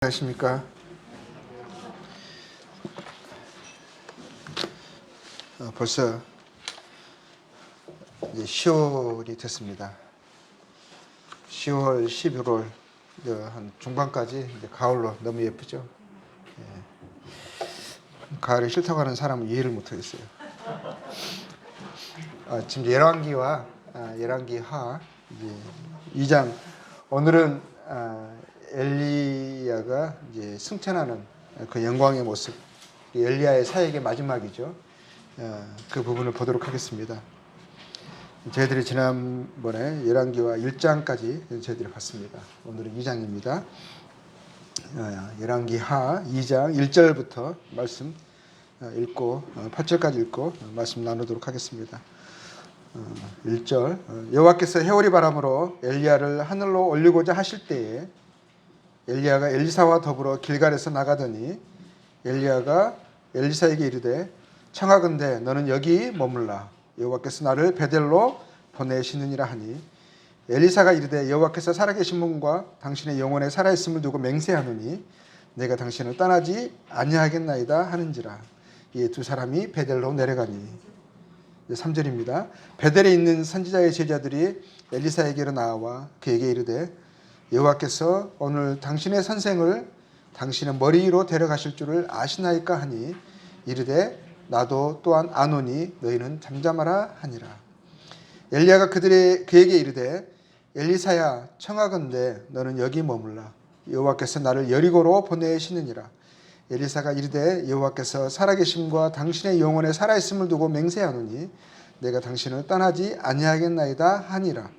안녕하십니까. 벌써 이제 10월이 됐습니다. 10월, 11월 한 중반까지 이제 가을로 너무 예쁘죠. 가을이 싫다고 하는 사람은 이해를 못하겠어요. 지금 열왕기와 열왕기하 이제 2장, 오늘은 엘리야가 이제 승천하는 그 영광의 모습, 엘리야의 사역의 마지막이죠. 그 부분을 보도록 하겠습니다. 저희들이 지난번에 열왕기와 1장까지 저희들이 봤습니다. 오늘은 2장입니다. 열왕기하 2장 1절부터 말씀 읽고 8절까지 읽고 말씀 나누도록 하겠습니다. 1절, 여호와께서 해오리 바람으로 엘리야를 하늘로 올리고자 하실 때에 엘리야가 엘리사와 더불어 길갈에서 나가더니 엘리야가 엘리사에게 이르되 청하건대 너는 여기 머물라. 여호와께서 나를 베델로 보내시느니라 하니 엘리사가 이르되 여호와께서 살아계신 분과 당신의 영혼에 살아있음을 두고 맹세하노니 내가 당신을 떠나지 아니하겠나이다 하는지라. 이 두 사람이 베델로 내려가니. 3절입니다. 베델에 있는 선지자의 제자들이 엘리사에게로 나와 그에게 이르되 여호와께서 오늘 당신의 선생을 당신의 머리 위로 데려가실 줄을 아시나이까 하니 이르되 나도 또한 아노니 너희는 잠잠하라 하니라. 엘리야가 그에게 이르되 엘리사야 청하건대 너는 여기 머물라. 여호와께서 나를 여리고로 보내시느니라. 엘리사가 이르되 여호와께서 살아계심과 당신의 영혼에 살아있음을 두고 맹세하노니 내가 당신을 떠나지 아니하겠나이다 하니라.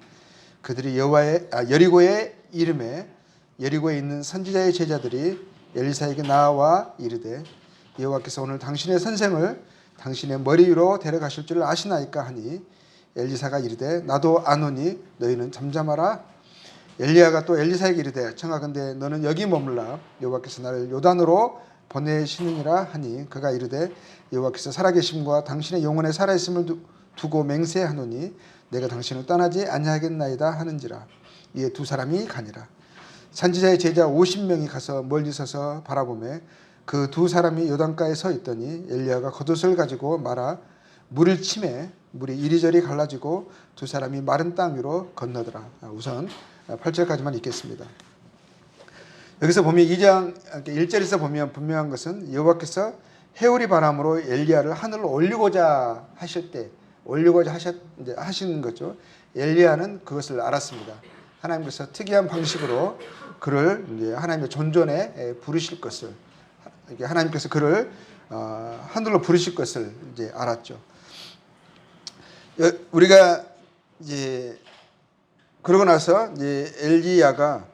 그들이 여리고의 이름에 여리고에 있는 선지자의 제자들이 엘리사에게 나와 이르되 여호와께서 오늘 당신의 선생을 당신의 머리 위로 데려가실 줄을 아시나이까 하니 엘리사가 이르되 나도 아노니 너희는 잠잠하라. 엘리야가 또 엘리사에게 이르되 청하건대 너는 여기 머물라. 여호와께서 나를 요단으로 보내시느니라 하니 그가 이르되 여호와께서 살아계심과 당신의 영혼에 살아있음을 두고 맹세하노니 내가 당신을 떠나지 아니하겠나이다 하는지라. 이에 두 사람이 가니라. 선지자의 제자 50명이 가서 멀리 서서 바라보매 그 두 사람이 요단가에 서 있더니 엘리야가 겉옷을 가지고 말아 물을 치매 물이 이리저리 갈라지고 두 사람이 마른 땅 위로 건너더라. 우선 8절까지만 읽겠습니다. 여기서 보면 2장 1절에서 보면 분명한 것은 여호와께서 해오리 바람으로 엘리야를 하늘로 올리고자 하실 때 하신 거죠. 엘리야는 그것을 알았습니다. 하나님께서 특이한 방식으로 그를 이제 하나님의 존전에 부르실 것을, 하나님께서 그를 하늘로 부르실 것을 이제 알았죠. 우리가 이제 그러고 나서 이제 엘리야가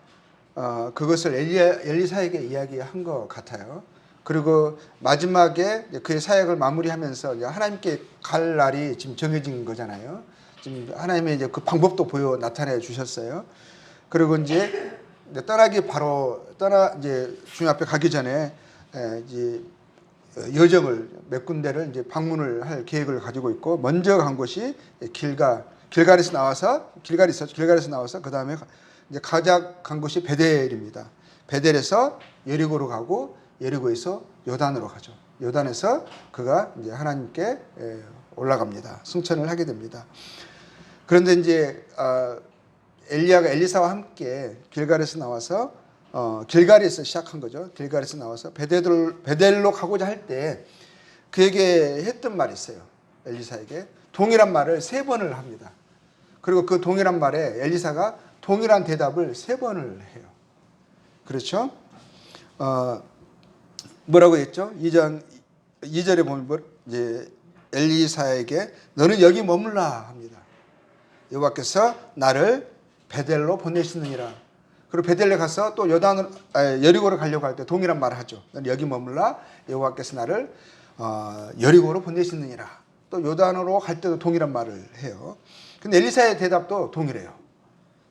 그것을 엘리사에게 이야기한 것 같아요. 그리고 마지막에 그의 사역을 마무리하면서 이제 하나님께 갈 날이 지금 정해진 거잖아요. 지금 하나님의 이제 그 방법도 나타내 주셨어요. 그리고 이제 이제 주님 앞에 가기 전에 이제 여정을 몇 군데를 이제 방문을 할 계획을 가지고 있고 먼저 간 곳이 길갈에서 나와서 그 다음에 이제 가장 간 곳이 베델입니다. 베델에서 여리고로 가고 여리고에서 요단으로 가죠. 요단에서 그가 이제 하나님께 올라갑니다. 승천을 하게 됩니다. 그런데 이제 엘리야가 엘리사와 함께 길갈에서 나와서 길갈에서 시작한 거죠. 길갈에서 나와서 베델로 가고자 할 때 그에게 했던 말이 있어요. 엘리사에게 동일한 말을 3번을 합니다. 그리고 그 동일한 말에 엘리사가 동일한 대답을 3번을 해요. 그렇죠? 뭐라고 했죠? 2절에 보면 이제 엘리사에게 너는 여기 머물라 합니다. 여호와께서 나를 베델로 보내시느니라. 그리고 베델에 가서 또 여리고로 가려고 할 때 동일한 말을 하죠. 너는 여기 머물라. 여호와께서 나를 여리고로 보내시느니라. 또 요단으로 갈 때도 동일한 말을 해요. 근데 엘리사의 대답도 동일해요.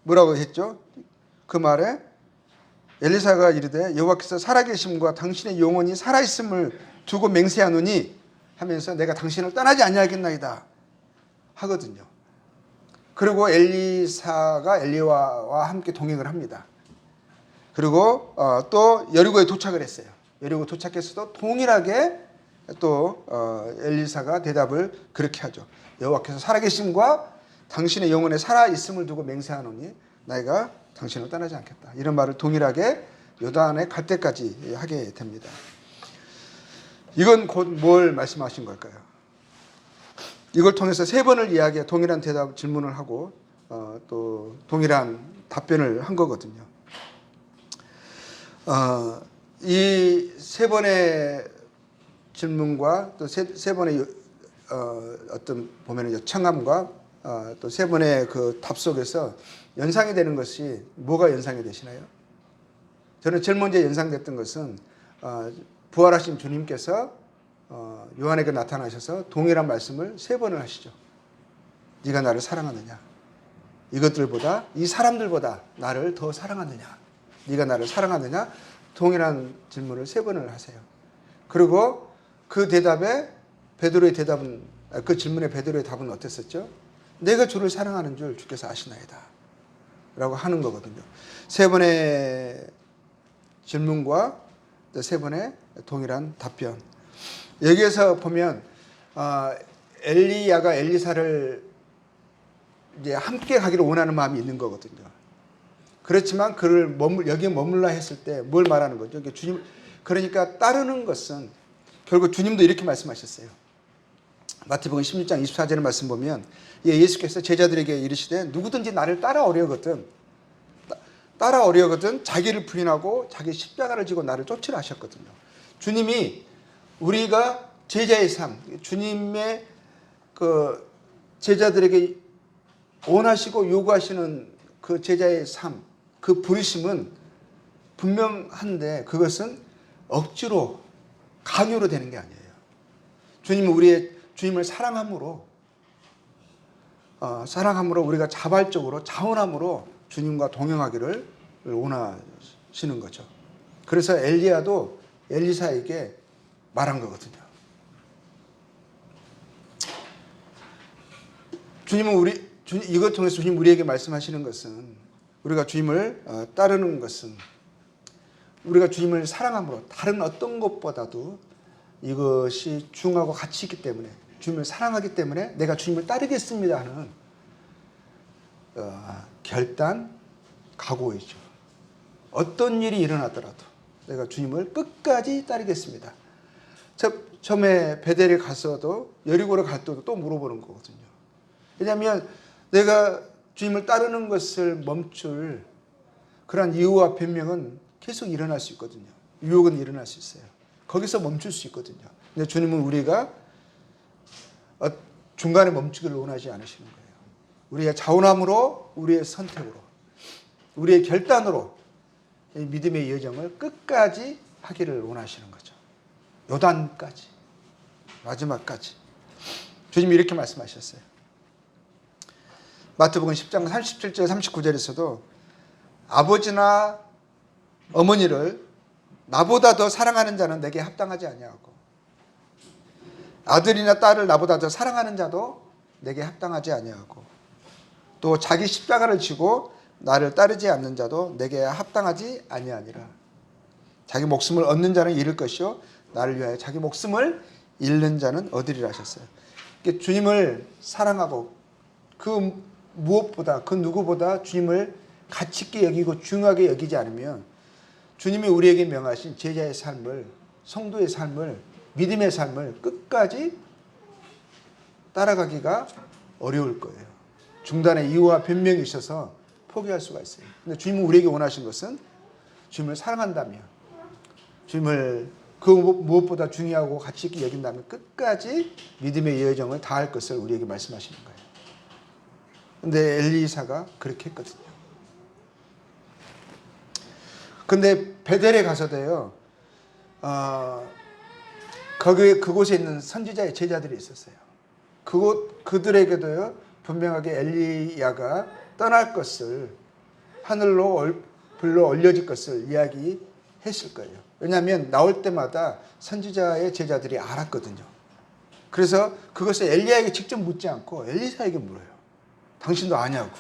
뭐라고 했죠? 그 말에 엘리사가 이르되 여호와께서 살아계심과 당신의 영혼이 살아있음을 두고 맹세하노니 하면서 내가 당신을 떠나지 아니하겠나이다 하거든요. 그리고 엘리사가 엘리야와 함께 동행을 합니다. 그리고 또 여리고에 도착을 했어요. 여리고 도착했어도 동일하게 또 엘리사가 대답을 그렇게 하죠. 여호와께서 살아계심과 당신의 영혼에 살아있음을 두고 맹세하노니 내가 당신을 떠나지 않겠다. 이런 말을 동일하게 요단에 갈 때까지 하게 됩니다. 이건 곧 뭘 말씀하신 걸까요? 이걸 통해서 세 번을 이야기해 동일한 대답 질문을 하고 또 동일한 답변을 한 거거든요. 이 세 번의 질문과 또 세 번의 어떤 보면은 청함과 또 세 번의 그 답 속에서 연상이 되는 것이 뭐가 연상이 되시나요? 저는 제일 먼저 연상됐던 것은 부활하신 주님께서 요한에게 나타나셔서 동일한 말씀을 세 번을 하시죠. 네가 나를 사랑하느냐? 이것들보다 이 사람들보다 나를 더 사랑하느냐? 네가 나를 사랑하느냐? 동일한 질문을 세 번을 하세요. 그리고 그 대답에 베드로의 대답은 그 질문에 베드로의 답은 어땠었죠? 내가 주를 사랑하는 줄 주께서 아시나이다 라고 하는 거거든요. 세 번의 질문과 세 번의 동일한 답변. 여기에서 보면 엘리야가 엘리사를 이제 함께 가기를 원하는 마음이 있는 거거든요. 그렇지만 그를 여기에 머물라 했을 때 뭘 말하는 거죠? 주님, 그러니까 따르는 것은 결국 주님도 이렇게 말씀하셨어요. 마태복음 16장 24절의 말씀 보면 예수께서 제자들에게 이르시되 누구든지 나를 따라오려거든 자기를 부인하고 자기 십자가를 지고 나를 쫓으라 하셨거든요. 주님이 우리가 제자의 삶, 주님의 그 제자들에게 원하시고 요구하시는 그 제자의 삶, 그 부르심은 분명한데 그것은 억지로 강요로 되는 게 아니에요. 주님은 주님을 사랑함으로 우리가 자발적으로 자원함으로 주님과 동행하기를 원하시는 거죠. 그래서 엘리야도 엘리사에게 말한 거거든요. 주님은 이것 통해서 주님 우리에게 말씀하시는 것은 우리가 주님을 따르는 것은 우리가 주님을 사랑함으로 다른 어떤 것보다도 이것이 중하고 가치 있기 때문에 주님을 사랑하기 때문에 내가 주님을 따르겠습니다 하는 결단, 각오이죠. 어떤 일이 일어나더라도 내가 주님을 끝까지 따르겠습니다. 처음에 베델에 가서도 여리고로 갈 때도 또 물어보는 거거든요. 왜냐하면 내가 주님을 따르는 것을 멈출 그러한 이유와 변명은 계속 일어날 수 있거든요. 유혹은 일어날 수 있어요. 거기서 멈출 수 있거든요. 근데 주님은 우리가 중간에 멈추기를 원하지 않으시는 거예요. 우리의 자원함으로, 우리의 선택으로, 우리의 결단으로 믿음의 여정을 끝까지 하기를 원하시는 거죠. 요단까지, 마지막까지. 주님이 이렇게 말씀하셨어요. 마태복음 10장 37절 39절에서도 아버지나 어머니를 나보다 더 사랑하는 자는 내게 합당하지 아니하고 아들이나 딸을 나보다 더 사랑하는 자도 내게 합당하지 아니하고 또 자기 십자가를 지고 나를 따르지 않는 자도 내게 합당하지 아니하니라. 자기 목숨을 얻는 자는 잃을 것이요 나를 위하여 자기 목숨을 잃는 자는 얻으리라 하셨어요. 주님을 사랑하고 그 무엇보다 그 누구보다 주님을 가치 있게 여기고 중요하게 여기지 않으면 주님이 우리에게 명하신 제자의 삶을, 성도의 삶을, 믿음의 삶을 끝까지 따라가기가 어려울 거예요. 중단에 이유와 변명이 있어서 포기할 수가 있어요. 근데 주님은 우리에게 원하신 것은 주님을 사랑한다면, 주님을 그 무엇보다 중요하고 가치 있게 여긴다면 끝까지 믿음의 여정을 다할 것을 우리에게 말씀하시는 거예요. 근데 엘리사가 그렇게 했거든요. 근데 베델에 가서도요, 그곳에 있는 선지자의 제자들이 있었어요. 그들에게도요, 분명하게 엘리야가 떠날 것을, 하늘로 불로 올려질 것을 이야기했을 거예요. 왜냐하면 나올 때마다 선지자의 제자들이 알았거든요. 그래서 그것을 엘리야에게 직접 묻지 않고 엘리사에게 물어요. 당신도 아냐고.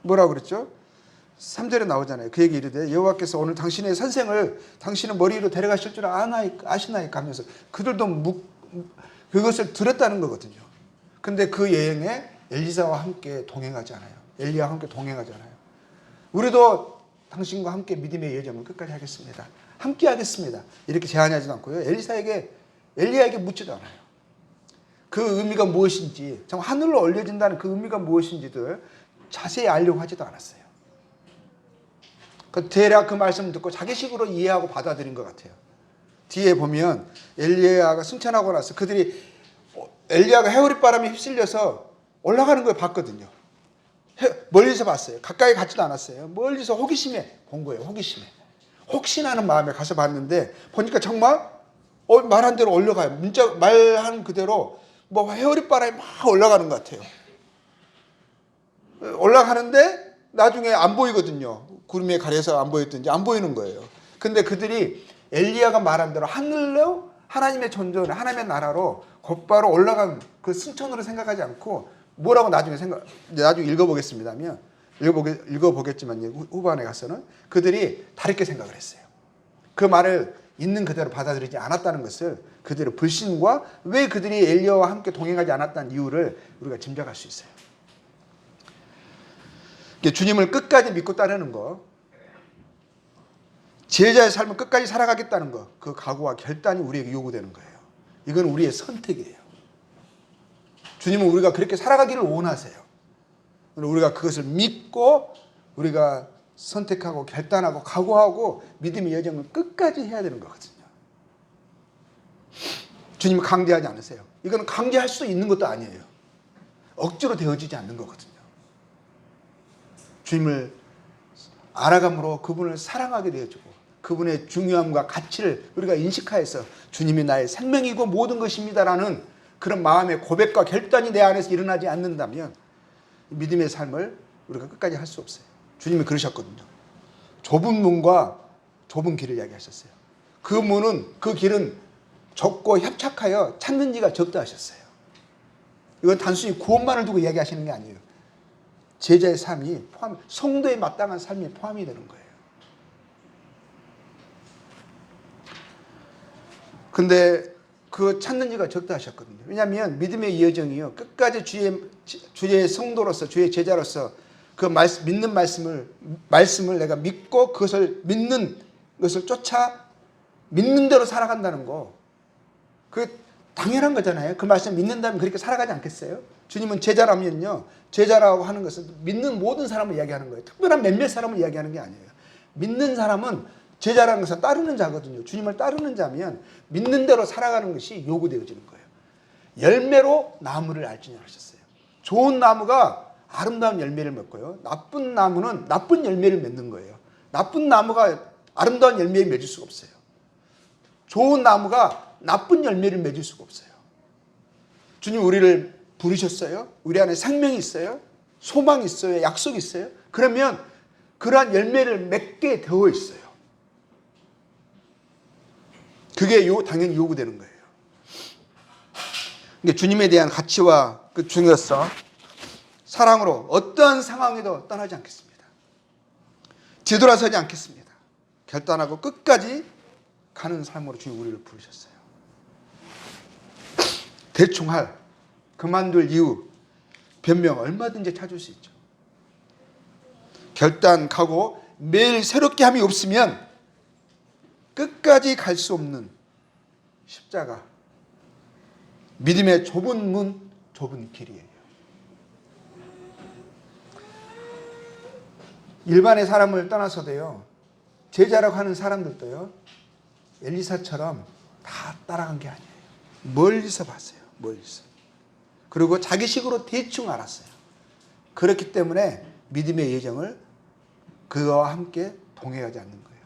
뭐라고 그랬죠? 3절에 나오잖아요. 그에게 이르되 여호와께서 오늘 당신의 선생을 당신의 머리로 데려가실 줄 아시나이까 하면서 그들도 그것을 들었다는 거거든요. 근데 그 여행에 엘리사와 함께 동행하지 않아요. 엘리야와 함께 동행하지 않아요. 우리도 당신과 함께 믿음의 여정을 끝까지 하겠습니다. 함께 하겠습니다. 이렇게 제안하지도 않고요. 엘리야에게 묻지도 않아요. 그 의미가 무엇인지, 정말 하늘로 올려진다는 그 의미가 무엇인지들 자세히 알려고 하지도 않았어요. 대략 그 말씀을 듣고 자기식으로 이해하고 받아들인 것 같아요. 뒤에 보면 엘리야가 승천하고 나서 그들이 엘리야가 해오릿바람에 휩쓸려서 올라가는 걸 봤거든요. 멀리서 봤어요. 가까이 가지도 않았어요. 멀리서 호기심에 본 거예요. 혹시나 하는 마음에 가서 봤는데 보니까 정말 말한 대로 올라가요. 말한 그대로 해오릿바람이 막 올라가는 것 같아요. 올라가는데 나중에 안 보이거든요. 구름에 가려서 안 보였든지 안 보이는 거예요. 근데 그들이 엘리야가 말한 대로 하늘로 하나님의 존재로 하나님의 나라로 곧바로 올라간 그 승천으로 생각하지 않고 뭐라고 나중에 읽어보겠습니다면 읽어보겠지만 후반에 가서는 그들이 다르게 생각을 했어요. 그 말을 있는 그대로 받아들이지 않았다는 것을 그들의 불신과 왜 그들이 엘리야와 함께 동행하지 않았다는 이유를 우리가 짐작할 수 있어요. 주님을 끝까지 믿고 따르는 거, 제자의 삶을 끝까지 살아가겠다는 거, 그 각오와 결단이 우리에게 요구되는 거예요. 이건 우리의 선택이에요. 주님은 우리가 그렇게 살아가기를 원하세요. 우리가 그것을 믿고 우리가 선택하고 결단하고 각오하고 믿음의 여정을 끝까지 해야 되는 거거든요. 주님은 강제하지 않으세요. 이건 강제할 수 있는 것도 아니에요. 억지로 되어지지 않는 거거든요. 주님을 알아감으로 그분을 사랑하게 되어주고 그분의 중요함과 가치를 우리가 인식하여서 주님이 나의 생명이고 모든 것입니다라는 그런 마음의 고백과 결단이 내 안에서 일어나지 않는다면 믿음의 삶을 우리가 끝까지 할 수 없어요. 주님이 그러셨거든요. 좁은 문과 좁은 길을 이야기하셨어요. 그 길은 좁고 협착하여 찾는 이가 적다 하셨어요. 이건 단순히 구원만을 두고 이야기하시는 게 아니에요. 제자의 삶이 성도에 마땅한 삶이 포함이 되는 거예요. 근데 그 찾는 이가 적다 하셨거든요. 왜냐하면 믿음의 여정이요. 끝까지 주의 성도로서, 주의 제자로서 그 믿는 말씀을 내가 믿고 그것을 믿는 것을 쫓아 믿는 대로 살아간다는 거. 그 당연한 거잖아요. 그 말씀 믿는다면 그렇게 살아가지 않겠어요? 주님은 제자라면요. 제자라고 하는 것은 믿는 모든 사람을 이야기하는 거예요. 특별한 몇몇 사람을 이야기하는 게 아니에요. 믿는 사람은 제자라는 것은 따르는 자거든요. 주님을 따르는 자면 믿는 대로 살아가는 것이 요구되어지는 거예요. 열매로 나무를 알지니라 하셨어요. 좋은 나무가 아름다운 열매를 맺고요. 나쁜 나무는 나쁜 열매를 맺는 거예요. 나쁜 나무가 아름다운 열매를 맺을 수가 없어요. 좋은 나무가 나쁜 열매를 맺을 수가 없어요. 주님 우리를 부르셨어요. 우리 안에 생명이 있어요. 소망이 있어요. 약속이 있어요. 그러면 그러한 열매를 맺게 되어 있어요. 그게 당연히 요구되는 거예요. 그러니까 주님에 대한 가치와 그 중요성, 사랑으로 어떠한 상황에도 떠나지 않겠습니다. 뒤돌아서지 않겠습니다. 결단하고 끝까지 가는 삶으로 주님 우리를 부르셨어요. 대충 그만둘 이유, 변명 얼마든지 찾을 수 있죠. 결단, 각오, 매일 새롭게 함이 없으면 끝까지 갈 수 없는 십자가, 믿음의 좁은 문, 좁은 길이에요. 일반의 사람을 떠나서도요, 제자라고 하는 사람들도요, 엘리사처럼 다 따라간 게 아니에요. 멀리서 봤어요. 멀리서. 그리고 자기식으로 대충 알았어요. 그렇기 때문에 믿음의 여정을 그와 함께 동행하지 않는 거예요.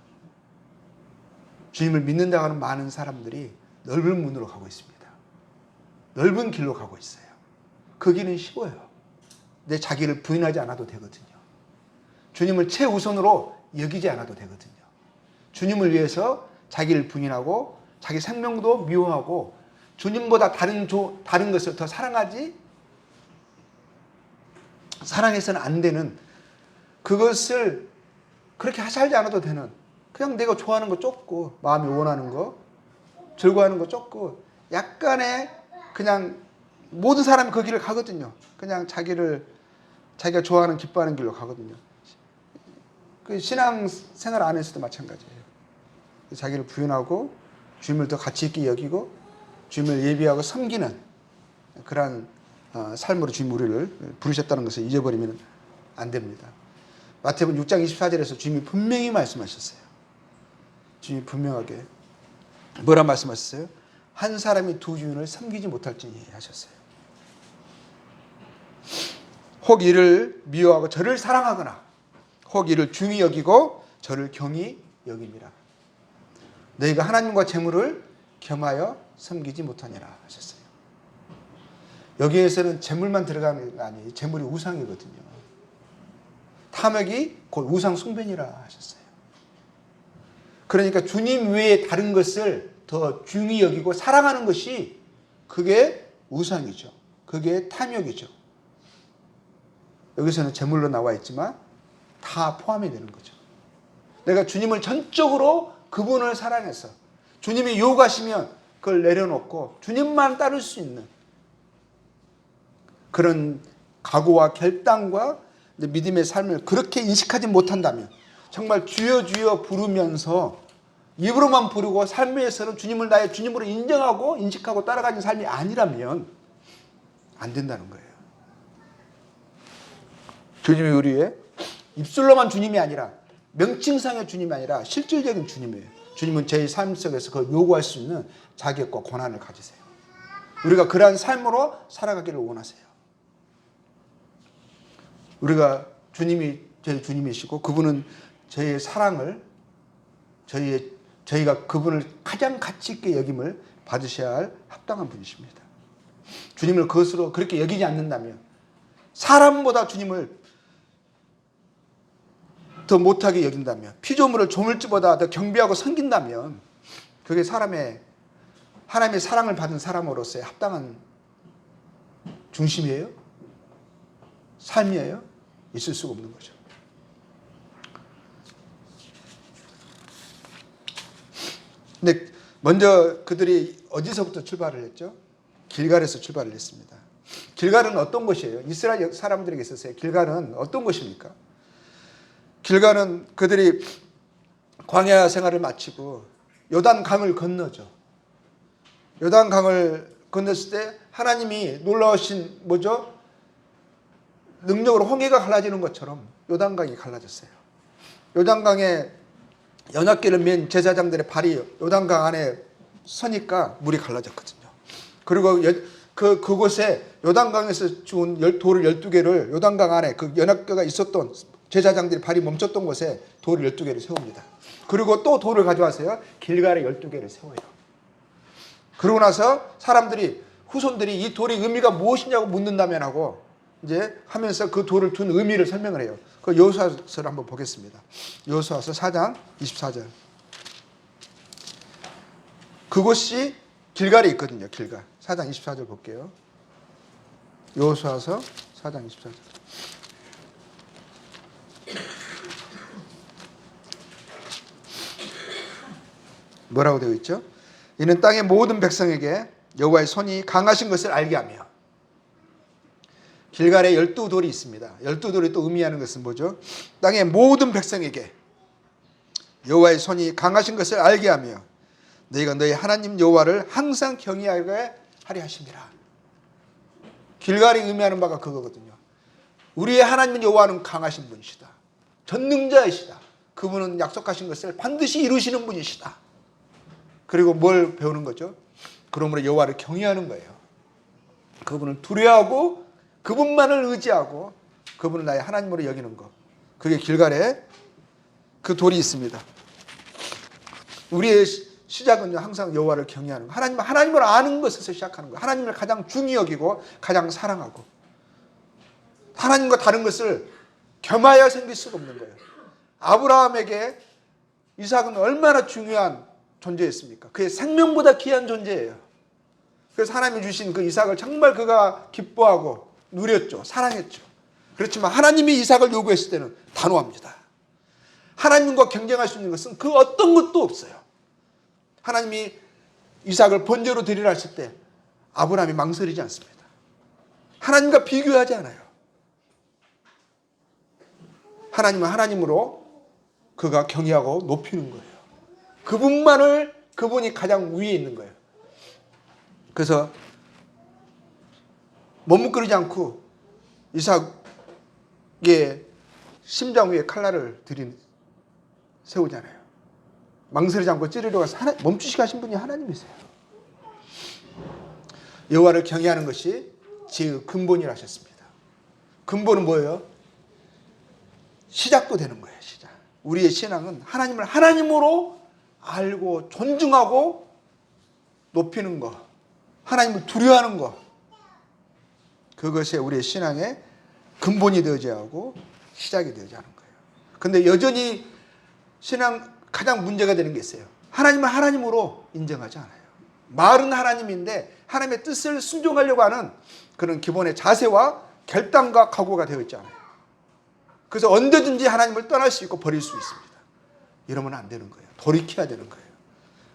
주님을 믿는다고 하는 많은 사람들이 넓은 문으로 가고 있습니다. 넓은 길로 가고 있어요. 그 길은 쉬워요. 내 자기를 부인하지 않아도 되거든요. 주님을 최우선으로 여기지 않아도 되거든요. 주님을 위해서 자기를 부인하고 자기 생명도 미워하고 주님보다 다른 것을 더 사랑해서는 안 되는 그것을 그렇게 살지 않아도 되는, 그냥 내가 좋아하는 거 쫓고 마음이 원하는 거 즐거워하는 거 쫓고 약간의 그냥 모든 사람이 그 길을 가거든요. 그냥 자기가 좋아하는 기뻐하는 길로 가거든요. 그 신앙생활 안에서도 마찬가지예요. 자기를 부인하고 주님을 더 가치 있게 여기고 주님을 예비하고 섬기는 그러한 삶으로 주님 우리를 부르셨다는 것을 잊어버리면 안 됩니다. 마태복음 6장 24절에서 주님이 분명히 말씀하셨어요. 주님이 분명하게 뭐라 말씀하셨어요? 한 사람이 두 주인을 섬기지 못할지니 하셨어요. 혹 이를 미워하고 저를 사랑하거나 혹 이를 중히 여기고 저를 경히 여김이라. 너희가 하나님과 재물을 겸하여 섬기지 못하니라 하셨어요. 여기에서는 재물만 들어가는 게 아니에요. 재물이 우상이거든요. 탐욕이 곧 우상 숭배니라 하셨어요. 그러니까 주님 외에 다른 것을 더 중히 여기고 사랑하는 것이 그게 우상이죠. 그게 탐욕이죠. 여기서는 재물로 나와 있지만 다 포함이 되는 거죠. 내가 주님을 전적으로 그분을 사랑해서 주님이 요구하시면 그걸 내려놓고 주님만 따를 수 있는 그런 각오와 결단과 믿음의 삶을 그렇게 인식하지 못한다면, 정말 주여 주여 부르면서 입으로만 부르고 삶에서는 주님을 나의 주님으로 인정하고 인식하고 따라가는 삶이 아니라면 안 된다는 거예요. 주님이 우리의 입술로만 주님이 아니라 명칭상의 주님이 아니라 실질적인 주님이에요. 주님은 제 삶 속에서 그걸 요구할 수 있는 자격과 권한을 가지세요. 우리가 그러한 삶으로 살아가기를 원하세요. 우리가 주님이 저희 주님이시고 그분은 저희의 사랑을 저희가 그분을 가장 가치 있게 여김을 받으셔야 할 합당한 분이십니다. 주님을 그것으로 그렇게 여기지 않는다면, 사람보다 주님을 더 못하게 여긴다면, 피조물을 조물주보다 더 경배하고 섬긴다면, 그게 하나님의 사랑을 받은 사람으로서의 합당한 중심이에요? 삶이에요? 있을 수가 없는 거죠. 근데 먼저 그들이 어디서부터 출발을 했죠? 길갈에서 출발을 했습니다. 길갈은 어떤 곳이에요? 이스라엘 사람들에게 있어서의 길갈은 어떤 곳입니까? 길갈은 그들이 광야 생활을 마치고 요단강을 건너죠. 요단강을 건넜을 때 하나님이 놀라우신 뭐죠? 능력으로 홍해가 갈라지는 것처럼 요단강이 갈라졌어요. 요단강에 연합궤를 맨 제사장들의 발이 요단강 안에 서니까 물이 갈라졌거든요. 그리고 그곳에 요단강에서 주운 돌을 12개를 요단강 안에 그 연합궤가 있었던 제사장들이 발이 멈췄던 곳에 돌을 12개를 세웁니다. 그리고 또 돌을 가져와서요, 길갈에 12개를 세워요. 그러고 나서 후손들이 이 돌의 의미가 무엇이냐고 묻는다면 하고 이제 하면서 그 돌을 둔 의미를 설명을 해요. 그 여호수아서를 한번 보겠습니다. 여호수아서 4장 24절. 그곳이 길갈에 있거든요. 길갈. 4장 24절 볼게요. 여호수아서 4장 24절. 뭐라고 되어 있죠? 이는 땅의 모든 백성에게 여호와의 손이 강하신 것을 알게 하며. 길갈에 12돌이 있습니다. 12돌이 또 의미하는 것은 뭐죠? 땅의 모든 백성에게 여호와의 손이 강하신 것을 알게 하며 너희가 너희 하나님 여호와를 항상 경외하게 하려 하심이라. 길갈이 의미하는 바가 그거거든요. 우리의 하나님 여호와는 강하신 분이시다. 전능자이시다. 그분은 약속하신 것을 반드시 이루시는 분이시다. 그리고 뭘 배우는 거죠? 그러므로 여호와를 경외하는 거예요. 그분을 두려워하고 그분만을 의지하고 그분을 나의 하나님으로 여기는 것. 그게 길갈에 그 돌이 있습니다. 우리의 시작은 항상 여호와를 경외하는 것. 하나님을 아는 것에서 시작하는 것. 하나님을 가장 중히 여기고 가장 사랑하고 하나님과 다른 것을 겸하여 생길 수가 없는 거예요. 아브라함에게 이삭은 얼마나 중요한 존재였습니까? 그의 생명보다 귀한 존재예요. 그래서 하나님이 주신 그 이삭을 정말 그가 기뻐하고 누렸죠. 사랑했죠. 그렇지만 하나님이 이삭을 요구했을 때는 단호합니다. 하나님과 경쟁할 수 있는 것은 그 어떤 것도 없어요. 하나님이 이삭을 번제로 드리라 하실 때 아브라함이 망설이지 않습니다. 하나님과 비교하지 않아요. 하나님은 하나님으로 그가 경외하고 높이는 거예요. 그분이 가장 위에 있는 거예요. 그래서 머뭇거리지 않고 이삭의 심장 위에 칼날을 세우잖아요. 망설이지 않고 찌르려고 해서 멈추시게 하신 분이 하나님이세요. 여호와를 경외하는 것이 지혜의 근본이라 하셨습니다. 근본은 뭐예요? 시작도 되는 거예요. 시작. 우리의 신앙은 하나님을 하나님으로 알고 존중하고 높이는 것, 하나님을 두려워하는 것, 그것이 우리의 신앙의 근본이 되어져야 하고 시작이 되어져야 하는 거예요. 그런데 여전히 신앙 가장 문제가 되는 게 있어요. 하나님을 하나님으로 인정하지 않아요. 말은 하나님인데 하나님의 뜻을 순종하려고 하는 그런 기본의 자세와 결단과 각오가 되어 있지 않아요. 그래서 언제든지 하나님을 떠날 수 있고 버릴 수 있습니다. 이러면 안 되는 거예요. 돌이켜야 되는 거예요.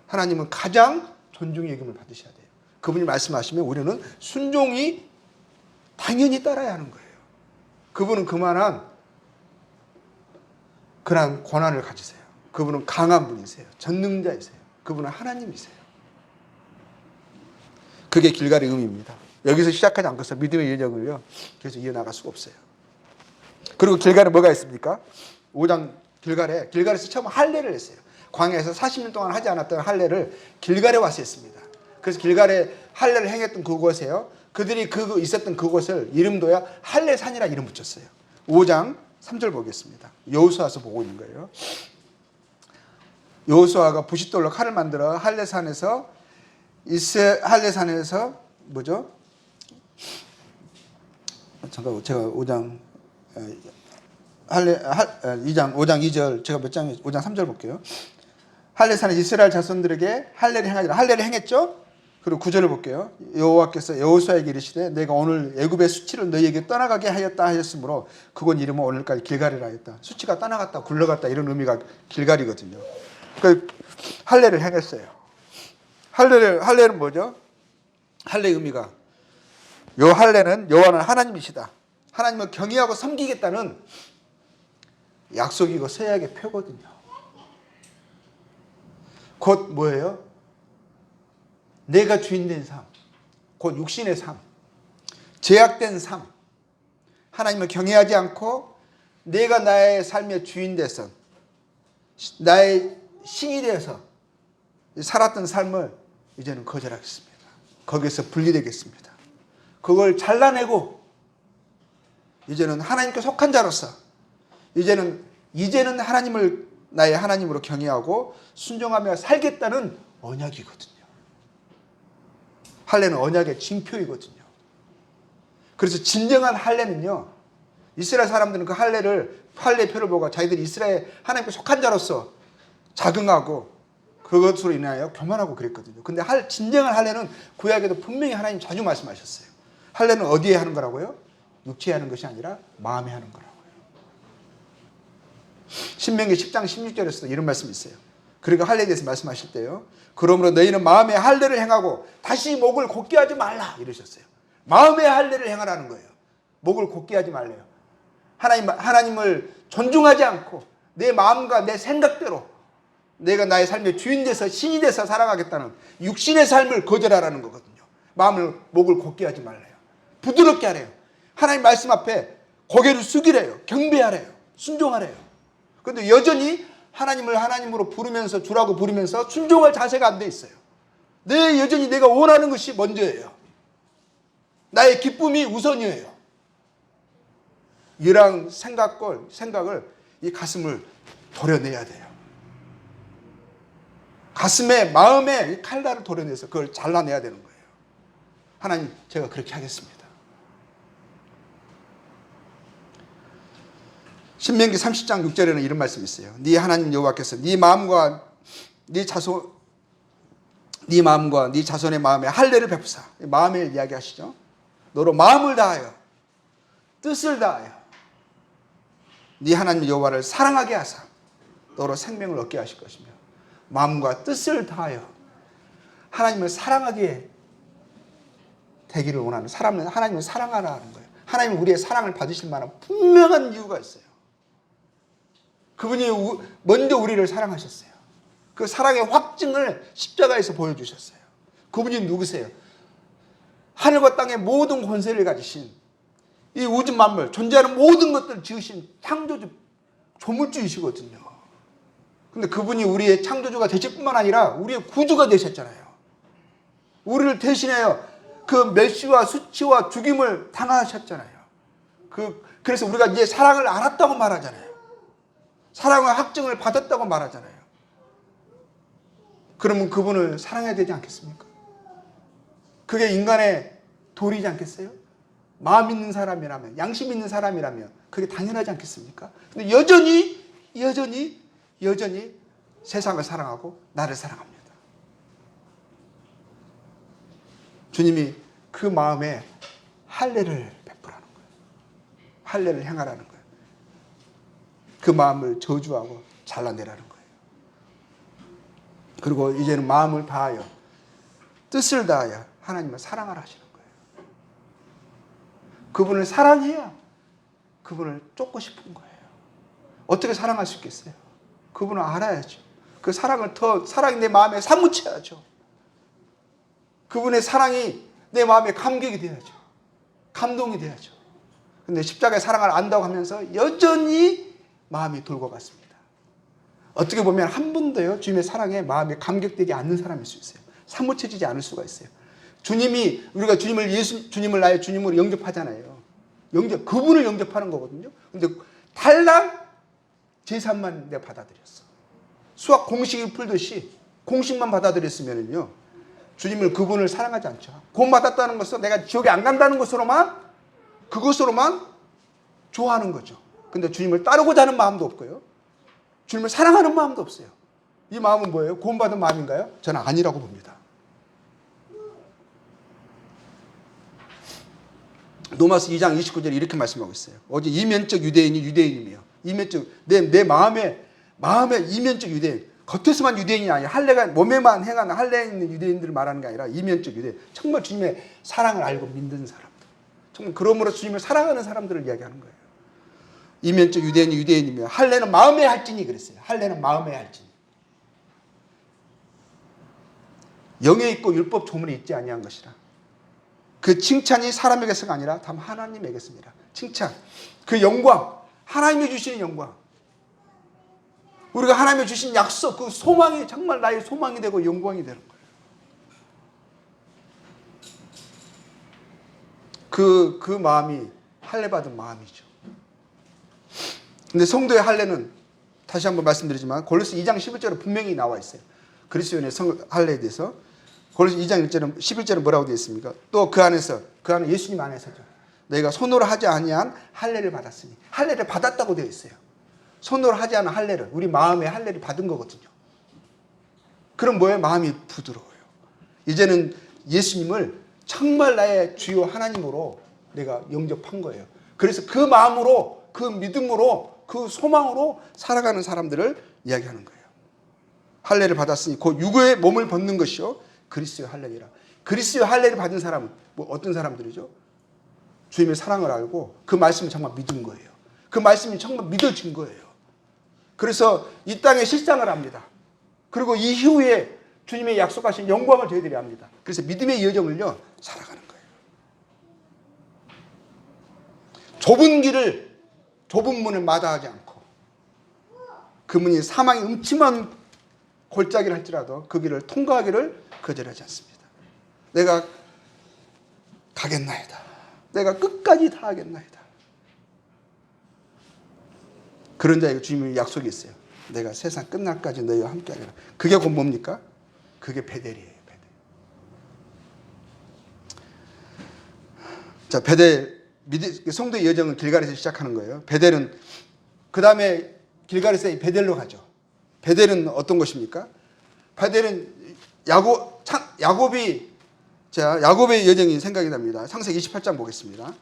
하나님은 가장 존중의 여김을 받으셔야 돼요. 그분이 말씀하시면 우리는 순종이 당연히 따라야 하는 거예요. 그분은 그만한 그런 권한을 가지세요. 그분은 강한 분이세요. 전능자이세요. 그분은 하나님이세요. 그게 길갈의 의미입니다. 여기서 시작하지 않고서 믿음의 여정을요 계속 이어나갈 수가 없어요. 그리고 길갈에 뭐가 있습니까? 5장 길갈에서 처음 할례를 했어요. 광야에서 40년 동안 하지 않았던 할례를 길갈에 와서 했습니다. 그래서 길갈에 할례를 행했던 그곳에요, 그들이 있었던 그곳을 이름도야 할례산이라 이름 붙였어요. 5장 3절 보겠습니다. 여호수아서 보고 있는 거예요. 여호수아가 부싯돌로 칼을 만들어 할례산에서 뭐죠? 잠깐 제가 5장 2절 제가 몇 장 5장 3절 볼게요. 할례산에 이스라엘 자손들에게 할례를 행하리라. 할례를 행했죠? 그리고 9절을 볼게요. 여호와께서 여호수아에게 이르시되 내가 오늘 애굽의 수치를 너희에게 떠나가게 하였다 하였으므로 그곳 이름은 오늘까지 길갈이라 하였다. 수치가 떠나갔다 굴러갔다 이런 의미가 길갈이거든요. 그 할례를 행했어요. 할례는 뭐죠? 할례의 의미가 요 할례는 여호와는 하나님이시다. 하나님을 경외하고 섬기겠다는 약속이고 서약의 표거든요. 곧 뭐예요? 내가 주인된 삶, 곧 육신의 삶, 제약된 삶, 하나님을 경외하지 않고 내가 나의 삶의 주인 돼서 나의 신이 되어서 살았던 삶을 이제는 거절하겠습니다. 거기서 분리되겠습니다. 그걸 잘라내고 이제는 하나님께 속한 자로서 이제는 하나님을 나의 하나님으로 경외하고 순종하며 살겠다는 언약이거든요. 할례는 언약의 징표이거든요. 그래서 진정한 할례는요, 이스라엘 사람들은 그 할례표를 보고 자기들이 이스라엘 하나님께 속한 자로서 자긍하고 그것으로 인하여 교만하고 그랬거든요. 근데 진정한 할례는 구약에도 분명히 하나님 자주 말씀하셨어요. 할례는 어디에 하는 거라고요? 육체에 하는 것이 아니라 마음에 하는 거라고요. 신명기 10장 16절에서도 이런 말씀이 있어요. 그러니까 할례에 대해서 말씀하실 때요, 그러므로 너희는 마음에 할례를 행하고 다시 목을 곧게 하지 말라 이러셨어요. 마음에 할례를 행하라는 거예요. 목을 곧게 하지 말래요. 하나님을 존중하지 않고 내 마음과 내 생각대로 내가 나의 삶의 주인 돼서 신이 돼서 살아가겠다는 육신의 삶을 거절하라는 거거든요. 목을 곧게 하지 말래요. 부드럽게 하래요. 하나님 말씀 앞에 고개를 숙이래요. 경배하래요. 순종하래요. 그런데 여전히 하나님을 하나님으로 부르면서 주라고 부르면서 순종할 자세가 안 돼 있어요. 여전히 내가 원하는 것이 먼저예요. 나의 기쁨이 우선이에요. 이런 생각을 이 가슴을 도려내야 돼요. 마음에 이 칼날을 도려내서 그걸 잘라내야 되는 거예요. 하나님, 제가 그렇게 하겠습니다. 신명기 30장 6절에는 이런 말씀이 있어요. 네 하나님 여호와께서 네 마음과 네 자손의 마음에 할례를 베푸사, 마음을 이야기하시죠. 너로 마음을 다하여 뜻을 다하여 네 하나님 여호와를 사랑하게 하사 너로 생명을 얻게 하실 것이며 마음과 뜻을 다하여 하나님을 사랑하게 되기를 원하는 사람은 하나님을 사랑하라는 거예요. 하나님은 우리의 사랑을 받으실 만한 분명한 이유가 있어요. 그분이 먼저 우리를 사랑하셨어요. 그 사랑의 확증을 십자가에서 보여주셨어요. 그분이 누구세요? 하늘과 땅의 모든 권세를 가지신 이 우주 만물, 존재하는 모든 것들을 지으신 창조주, 조물주이시거든요. 근데 그분이 우리의 창조주가 되실 뿐만 아니라 우리의 구주가 되셨잖아요. 우리를 대신하여 그 멸시와 수치와 죽임을 당하셨잖아요. 그래서 우리가 이제 사랑을 알았다고 말하잖아요. 사랑의 확증을 받았다고 말하잖아요. 그러면 그분을 사랑해야 되지 않겠습니까? 그게 인간의 도리지 않겠어요? 마음 있는 사람이라면, 양심 있는 사람이라면 그게 당연하지 않겠습니까? 근데 여전히 세상을 사랑하고 나를 사랑합니다. 주님이 그 마음에 할례를 베풀라는 거예요. 할례를 행하라는 거예요. 그 마음을 저주하고 잘라내라는 거예요. 그리고 이제는 마음을 다하여 뜻을 다하여 하나님을 사랑하라 하시는 거예요. 그분을 사랑해야 그분을 쫓고 싶은 거예요. 어떻게 사랑할 수 있겠어요? 그분을 알아야죠. 그 사랑이 내 마음에 사무쳐야죠. 그분의 사랑이 내 마음에 감격이 돼야죠. 감동이 돼야죠. 근데 십자가의 사랑을 안다고 하면서 여전히 마음이 돌고 갔습니다. 어떻게 보면 한 번도요, 주님의 사랑에 마음에 감격되지 않는 사람일 수 있어요. 사무쳐지지 않을 수가 있어요. 우리가 주님을 나의 주님으로 영접하잖아요. 그분을 영접하는 거거든요. 근데 달랑 제3만 내가 받아들였어. 수학 공식을 풀듯이 공식만 받아들였으면요, 그분을 사랑하지 않죠. 구원받았다는 것은 내가 지옥에 안 간다는 그것으로만 좋아하는 거죠. 근데 주님을 따르고자 하는 마음도 없고요. 주님을 사랑하는 마음도 없어요. 이 마음은 뭐예요? 구원받은 마음인가요? 저는 아니라고 봅니다. 로마서 2장 29절에 이렇게 말씀하고 있어요. 어제 이면적 유대인이 유대인이며 이면적 내 마음에 이면적 유대인, 겉에서만 유대인이 아니라 할례가 몸에만 행하는 할례에 있는 유대인들을 말하는 게 아니라 이면적 유대인, 정말 주님의 사랑을 알고 믿는 사람들, 정말 그러므로 주님을 사랑하는 사람들을 이야기하는 거예요. 이면적 유대인이 유대인이며 할례는 마음의 할진이 그랬어요. 할례는 마음의 할진. 영에 있고 율법 조문에 있지 아니한 것이라. 그 칭찬이 사람에게서가 아니라 다만 하나님에게서니라. 칭찬, 그 영광, 하나님이 주시는 영광, 우리가 하나님이 주신 약속, 그 소망이 정말 나의 소망이 되고 영광이 되는 거예요. 그 마음이 할례 받은 마음이죠. 근데 성도의 할례는 다시 한번 말씀드리지만 골로새 2장 11절에 분명히 나와 있어요. 그리스도인의 할례에 대해서 골로새 2장 11절에 뭐라고 되어 있습니까? 또 그 안에 예수님 안에서죠. 너희가 손으로 하지 아니한 할례를 받았으니, 할례를 받았다고 되어 있어요. 손으로 하지 않은 할례를, 우리 마음의 할례를 받은 거거든요. 그럼 뭐예요? 마음이 부드러워요. 이제는 예수님을 정말 나의 주요 하나님으로 내가 영접한 거예요. 그래서 그 마음으로, 그 믿음으로, 그 소망으로 살아가는 사람들을 이야기하는 거예요. 할례를 받았으니 곧 육의 몸을 벗는 것이요 그리스도의 할례니라. 그리스도의 할례를 받은 사람은 어떤 사람들이죠? 주님의 사랑을 알고 그 말씀을 정말 믿은 거예요. 그 말씀이 정말 믿어진 거예요. 그래서 이 땅에 실상을 합니다. 그리고 이후에 주님의 약속하신 영광을 저희들이 합니다. 그래서 믿음의 여정을요 살아가는 거예요. 좁은 문을 마다하지 않고, 그 문이 사망의 음침한 골짜기를 할지라도 그 길을 통과하기를 거절하지 않습니다. 내가 가겠나이다. 내가 끝까지 다 하겠나이다. 그런 자에게 주님의 약속이 있어요. 내가 세상 끝날까지 너희와 함께하리라. 그게 곧 뭡니까? 그게 베델이에요. 자, 베델, 성도의 여정은 길갈에서 시작하는 거예요. 베델은 그 다음에 길갈에서 베델로 가죠. 베델은 어떤 것입니까? 베델은 야곱의 여정이 생각이 납니다. 창세기 28장 보겠습니다.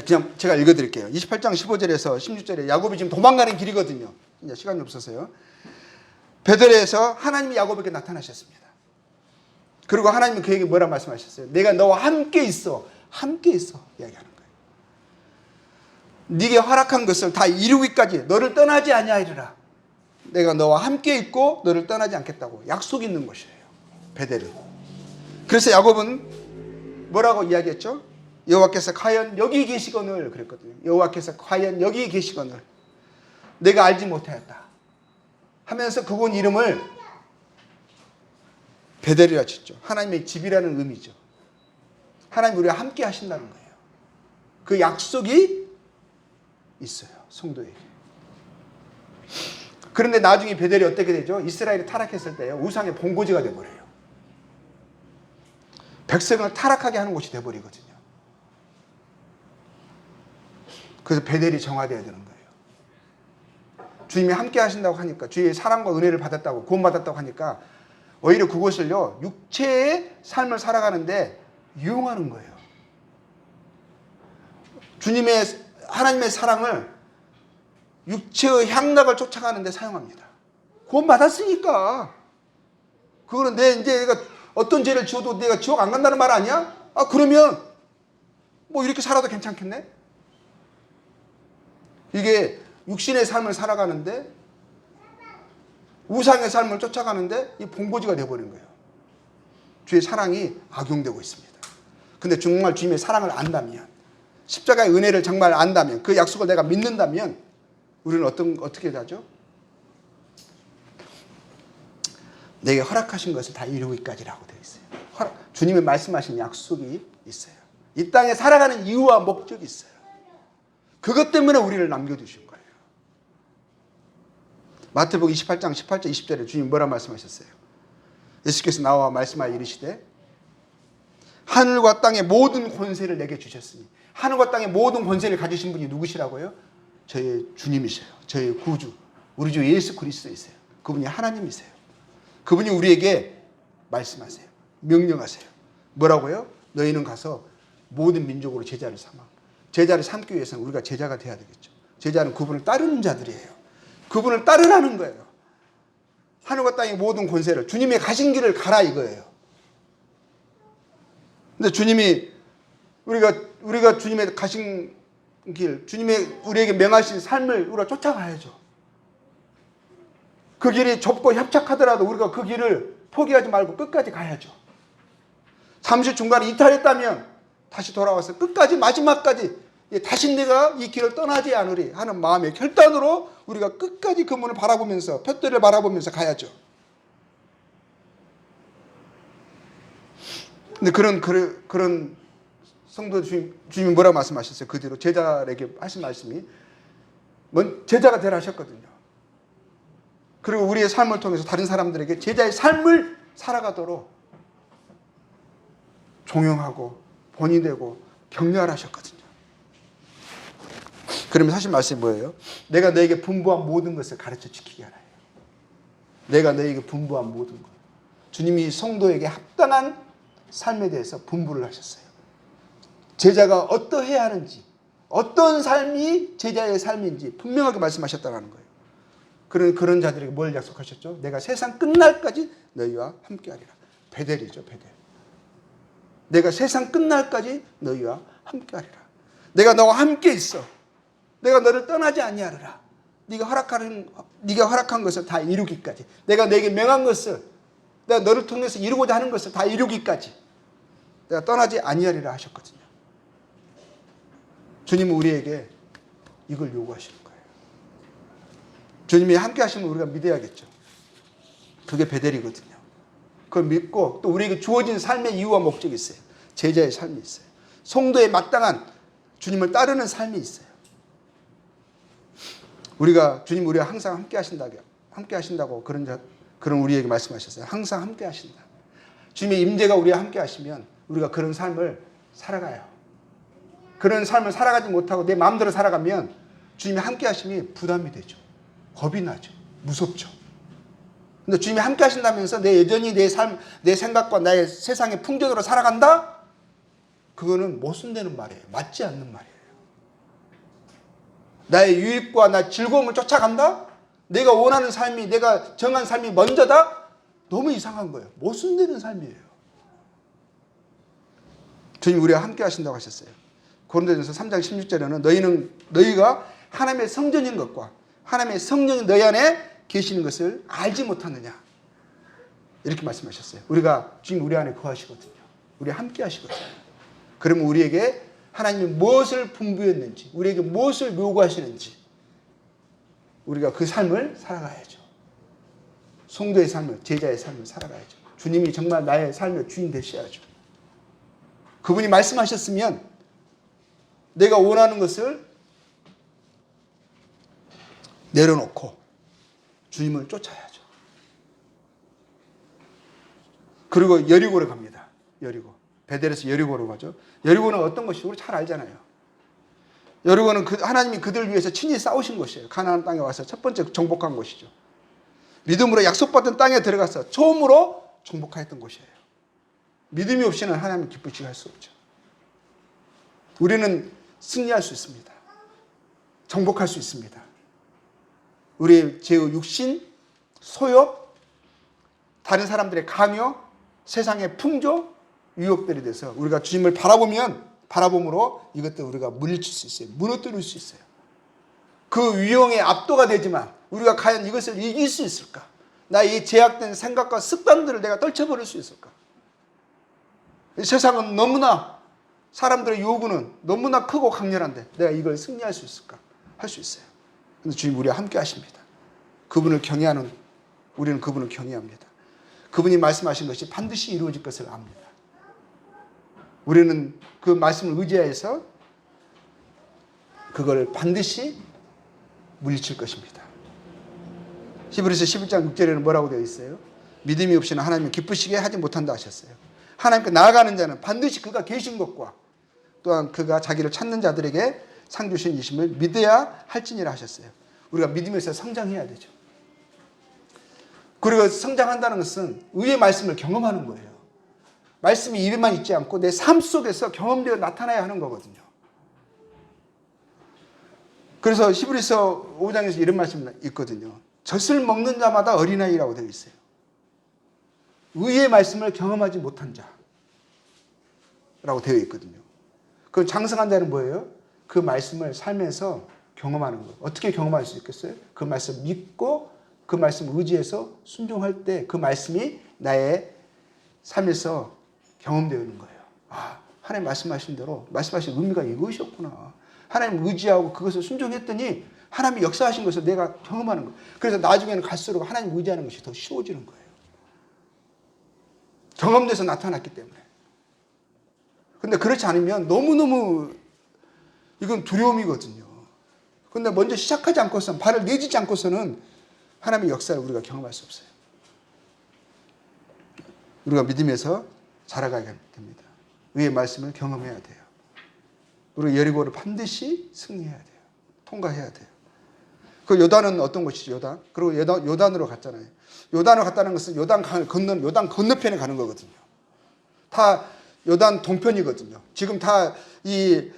그냥 제가 읽어드릴게요. 28장 15절에서 16절에 야곱이 지금 도망가는 길이거든요. 이제 시간이 없어서요. 베델에서 하나님이 야곱에게 나타나셨습니다. 그리고 하나님은 그에게 뭐라 말씀하셨어요? 내가 너와 함께 있어. 함께 있어. 이야기하는 거예요. 네게 허락한 것을 다 이루기까지 너를 떠나지 아니하리라. 내가 너와 함께 있고 너를 떠나지 않겠다고 약속이 있는 것이에요. 베델은. 그래서 야곱은 뭐라고 이야기했죠? 여호와께서 과연 여기 계시거늘 그랬거든요. 여호와께서 과연 여기 계시거늘 내가 알지 못하였다 하면서 그곳 이름을 베델이라 짓죠. 하나님의 집이라는 의미죠. 하나님 우리와 함께 하신다는 거예요. 그 약속이 있어요. 성도에게. 그런데 나중에 베델이 어떻게 되죠? 이스라엘이 타락했을 때요. 우상의 본고지가 되어버려요. 백성을 타락하게 하는 곳이 되어버리거든요. 그래서 베델이 정화되어야 되는 거예요. 주님이 함께 하신다고 하니까, 주의 사랑과 은혜를 받았다고, 구원받았다고 하니까 오히려 그것을요, 육체의 삶을 살아가는데 이용하는 거예요. 하나님의 사랑을 육체의 향락을 쫓아가는데 사용합니다. 구원받았으니까. 그거는 내가 어떤 죄를 지어도 내가 지옥 안 간다는 말 아니야? 그러면 뭐 이렇게 살아도 괜찮겠네? 이게 육신의 삶을 살아가는데 우상의 삶을 쫓아가는데 이 본고지가 되어버린 거예요. 주의 사랑이 악용되고 있습니다. 근데 정말 주님의 사랑을 안다면, 십자가의 은혜를 정말 안다면, 그 약속을 내가 믿는다면 우리는 어떻게 하죠? 내게 허락하신 것을 다 이루기까지라고 되어 있어요. 주님이 말씀하신 약속이 있어요. 이 땅에 살아가는 이유와 목적이 있어요. 그것 때문에 우리를 남겨두신 거예요. 마태복음 28장 18절 20절에 주님 뭐라 말씀하셨어요? 예수께서 나와 말씀하여 이르시되 하늘과 땅의 모든 권세를 내게 주셨으니, 하늘과 땅의 모든 권세를 가지신 분이 누구시라고요? 저의 주님이세요. 저의 구주, 우리 주 예수 그리스도이세요. 그분이 하나님이세요. 그분이 우리에게 말씀하세요. 명령하세요. 뭐라고요? 너희는 가서 모든 민족으로 제자를 삼아. 제자를 삼기 위해서는 우리가 제자가 돼야 되겠죠. 제자는 그분을 따르는 자들이에요. 그분을 따르라는 거예요. 하늘과 땅의 모든 권세를, 주님의 가신 길을 가라 이거예요. 근데 주님이 우리가 주님의 가신 길, 주님의 우리에게 명하신 삶을 우리가 쫓아가야죠. 그 길이 좁고 협착하더라도 우리가 그 길을 포기하지 말고 끝까지 가야죠. 잠시 중간에 이탈했다면 다시 돌아와서 끝까지 마지막까지 다시 내가 이 길을 떠나지 않으리 하는 마음의 결단으로 우리가 끝까지 그 문을 바라보면서, 푯대를 바라보면서 가야죠. 근데 그런 성도 주님이 뭐라고 말씀하셨어요? 그 뒤로 제자에게 하신 말씀이 제자가 되라 하셨거든요. 그리고 우리의 삶을 통해서 다른 사람들에게 제자의 삶을 살아가도록 종용하고 본이 되고 격려하셨거든요. 그러면 사실 말씀이 뭐예요? 내가 너에게 분부한 모든 것을 가르쳐 지키게 하라. 내가 너에게 분부한 모든 것. 주님이 성도에게 합당한 삶에 대해서 분부를 하셨어요. 제자가 어떠해야 하는지, 어떤 삶이 제자의 삶인지 분명하게 말씀하셨다는 거예요. 그런 자들에게 뭘 약속하셨죠? 내가 세상 끝날까지 너희와 함께하리라. 베델이죠, 베델. 내가 세상 끝날까지 너희와 함께하리라. 내가 너와 함께 있어. 내가 너를 떠나지 아니하리라. 네가 허락한 것을 다 이루기까지. 내가 너에게 명한 것을, 내가 너를 통해서 이루고자 하는 것을 다 이루기까지 내가 떠나지 아니하리라 하셨거든요. 주님은 우리에게 이걸 요구하시는 거예요. 주님이 함께 하시면 우리가 믿어야겠죠. 그게 베델이거든요. 그걸 믿고 또 우리에게 주어진 삶의 이유와 목적이 있어요. 제자의 삶이 있어요. 성도에 마땅한 주님을 따르는 삶이 있어요. 주님 우리와 항상 함께 하신다고 그런 우리에게 말씀하셨어요. 항상 함께 하신다. 주님의 임재가 우리와 함께 하시면 우리가 그런 삶을 살아가요. 그런 삶을 살아가지 못하고 내 마음대로 살아가면 주님이 함께 하심이 부담이 되죠. 겁이 나죠. 무섭죠. 근데 주님이 함께 하신다면서 내 여전히 내 삶, 내 생각과 나의 세상의 풍전으로 살아간다? 그거는 모순되는 말이에요. 맞지 않는 말이에요. 나의 유익과 나의 즐거움을 쫓아간다? 내가 원하는 삶이, 내가 정한 삶이 먼저다? 너무 이상한 거예요. 모순되는 삶이에요. 주님 우리와 함께 하신다고 하셨어요. 고린도전서 3장 16절에는 너희가 하나님의 성전인 것과 하나님의 성령이 너희 안에 계시는 것을 알지 못하느냐, 이렇게 말씀하셨어요. 주님 우리 안에 거하시거든요. 우리와 함께 하시거든요. 그러면 우리에게 하나님이 무엇을 분부했는지, 우리에게 무엇을 요구하시는지 우리가 그 삶을 살아가야죠. 성도의 삶을, 제자의 삶을 살아가야죠. 주님이 정말 나의 삶의 주인 되셔야죠. 그분이 말씀하셨으면 내가 원하는 것을 내려놓고 주님을 쫓아야죠. 그리고 여리고로 갑니다. 여리고. 베델에서 여리고로 가죠. 여리고는 어떤 것이죠? 우리 잘 알잖아요. 여리고는 하나님이 그들을 위해서 친히 싸우신 곳이에요. 가나안 땅에 와서 첫 번째 정복한 곳이죠. 믿음으로 약속받은 땅에 들어가서 처음으로 정복하였던 곳이에요. 믿음이 없이는 하나님 기쁘시게 할 수 없죠. 우리는 승리할 수 있습니다. 정복할 수 있습니다. 우리의 죄의 육신, 소욕, 다른 사람들의 강요, 세상의 풍조, 유혹들에 대해서 우리가 주님을 바라봄으로 이것들 우리가 물리칠 수 있어요. 무너뜨릴 수 있어요. 그 위용에 압도가 되지만 우리가 과연 이것을 이길 수 있을까? 나의 제약된 생각과 습관들을 내가 떨쳐버릴 수 있을까? 이 세상은 너무나, 사람들의 요구는 너무나 크고 강렬한데 내가 이걸 승리할 수 있을까? 할 수 있어요. 근데 주님 우리와 함께 하십니다. 그분을 경외하는 우리는 그분을 경외합니다. 그분이 말씀하신 것이 반드시 이루어질 것을 압니다. 우리는 그 말씀을 의지하여서 그걸 반드시 물리칠 것입니다. 히브리서 11장 6절에는 뭐라고 되어 있어요? 믿음이 없이는 하나님을 기쁘시게 하지 못한다 하셨어요. 하나님께 나아가는 자는 반드시 그가 계신 것과 또한 그가 자기를 찾는 자들에게 상 주신 이심을 믿어야 할지니라 하셨어요. 우리가 믿음에서 성장해야 되죠. 그리고 성장한다는 것은 의의 말씀을 경험하는 거예요. 말씀이 입에만 있지 않고 내 삶 속에서 경험되어 나타나야 하는 거거든요. 그래서 히브리서 5장에서 이런 말씀이 있거든요. 젖을 먹는 자마다 어린아이라고 되어 있어요. 의의 말씀을 경험하지 못한 자라고 되어 있거든요. 그 장성한 자는 뭐예요? 그 말씀을 살면서 경험하는 거예요. 어떻게 경험할 수 있겠어요? 그 말씀 믿고 그 말씀 의지해서 순종할 때 그 말씀이 나의 삶에서 경험되는 거예요. 아, 하나님 말씀하신 대로 말씀하신 의미가 이것이었구나. 하나님 의지하고 그것을 순종했더니 하나님이 역사하신 것을 내가 경험하는 거예요. 그래서 나중에는 갈수록 하나님 의지하는 것이 더 쉬워지는 거예요. 경험돼서 나타났기 때문에. 근데 그렇지 않으면 너무너무 이건 두려움이거든요. 근데 먼저 시작하지 않고서는, 발을 내딛지 않고서는 하나님의 역사를 우리가 경험할 수 없어요. 우리가 믿음에서 자라가야 됩니다. 의의 말씀을 경험해야 돼요. 우리가 여리고를 반드시 승리해야 돼요. 통과해야 돼요. 그 요단은 어떤 곳이죠? 요단. 그리고 요단으로 갔잖아요. 요단으로 갔다는 것은 요단 건너편에 가는 거거든요. 다 요단 동편이거든요. 지금 다 이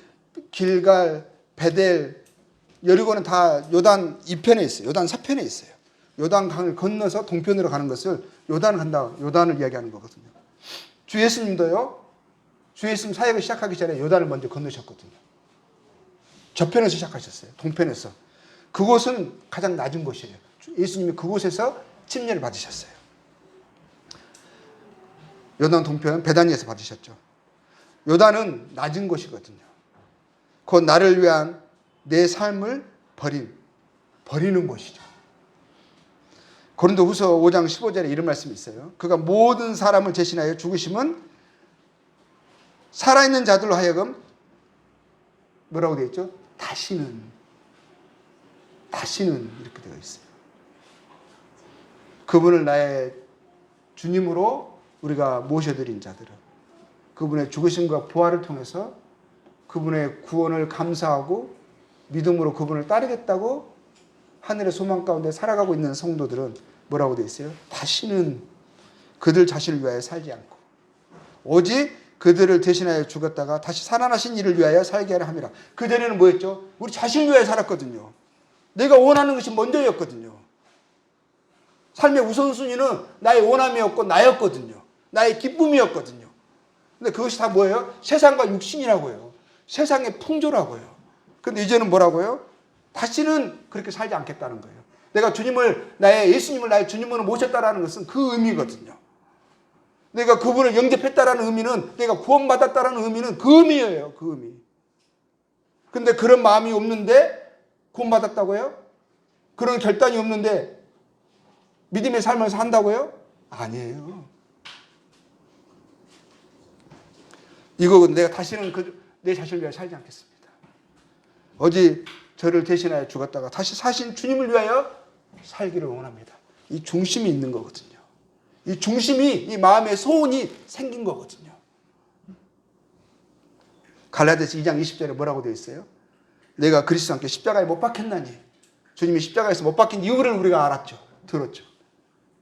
길갈, 베델, 여리고는 다 요단 2편에 있어요. 요단 4편에 있어요. 요단 강을 건너서 동편으로 가는 것을 요단을 간다, 요단을 이야기하는 거거든요. 주 예수님도요, 주 예수님 사역을 시작하기 전에 요단을 먼저 건너셨거든요. 저편에서 시작하셨어요. 동편에서. 그곳은 가장 낮은 곳이에요. 예수님이 그곳에서 침례를 받으셨어요. 요단 동편 베다니에서 받으셨죠. 요단은 낮은 곳이거든요. 곧 나를 위한 내 삶을 버리는 곳이죠. 고린도후서 5장 15절에 이런 말씀이 있어요. 그가 모든 사람을 대신하여 죽으심은 살아있는 자들로 하여금 뭐라고 되어 있죠? 다시는 이렇게 되어 있어요. 그분을 나의 주님으로 우리가 모셔드린 자들은 그분의 죽으심과 부활을 통해서 그분의 구원을 감사하고 믿음으로 그분을 따르겠다고 하늘의 소망 가운데 살아가고 있는 성도들은 뭐라고 되어 있어요? 다시는 그들 자신을 위하여 살지 않고 오직 그들을 대신하여 죽었다가 다시 살아나신 이를 위하여 살게 하려 함이라. 그전에는 뭐였죠? 우리 자신을 위하여 살았거든요. 내가 원하는 것이 먼저였거든요. 삶의 우선순위는 나의 원함이었고 나였거든요. 나의 기쁨이었거든요. 근데 그것이 다 뭐예요? 세상과 육신이라고요. 세상의 풍조라고요. 근데 이제는 뭐라고요? 다시는 그렇게 살지 않겠다는 거예요. 내가 예수님을 나의 주님으로 모셨다라는 것은 그 의미거든요. 내가 그분을 영접했다라는 의미는, 내가 구원받았다라는 의미는 그 의미예요. 그 의미. 근데 그런 마음이 없는데 구원받았다고요? 그런 결단이 없는데 믿음의 삶을 산다고요? 아니에요. 이거 내가 다시는 내 자신을 위하여 살지 않겠습니다. 어제 저를 대신하여 죽었다가 다시 사신 주님을 위하여 살기를 원합니다. 이 중심이 있는 거거든요. 이 중심이, 이 마음의 소원이 생긴 거거든요. 갈라디아서 2장 20절에 뭐라고 되어 있어요? 내가 그리스도와 함께 십자가에 못 박혔나니. 주님이 십자가에서 못 박힌 이유를 우리가 알았죠. 들었죠.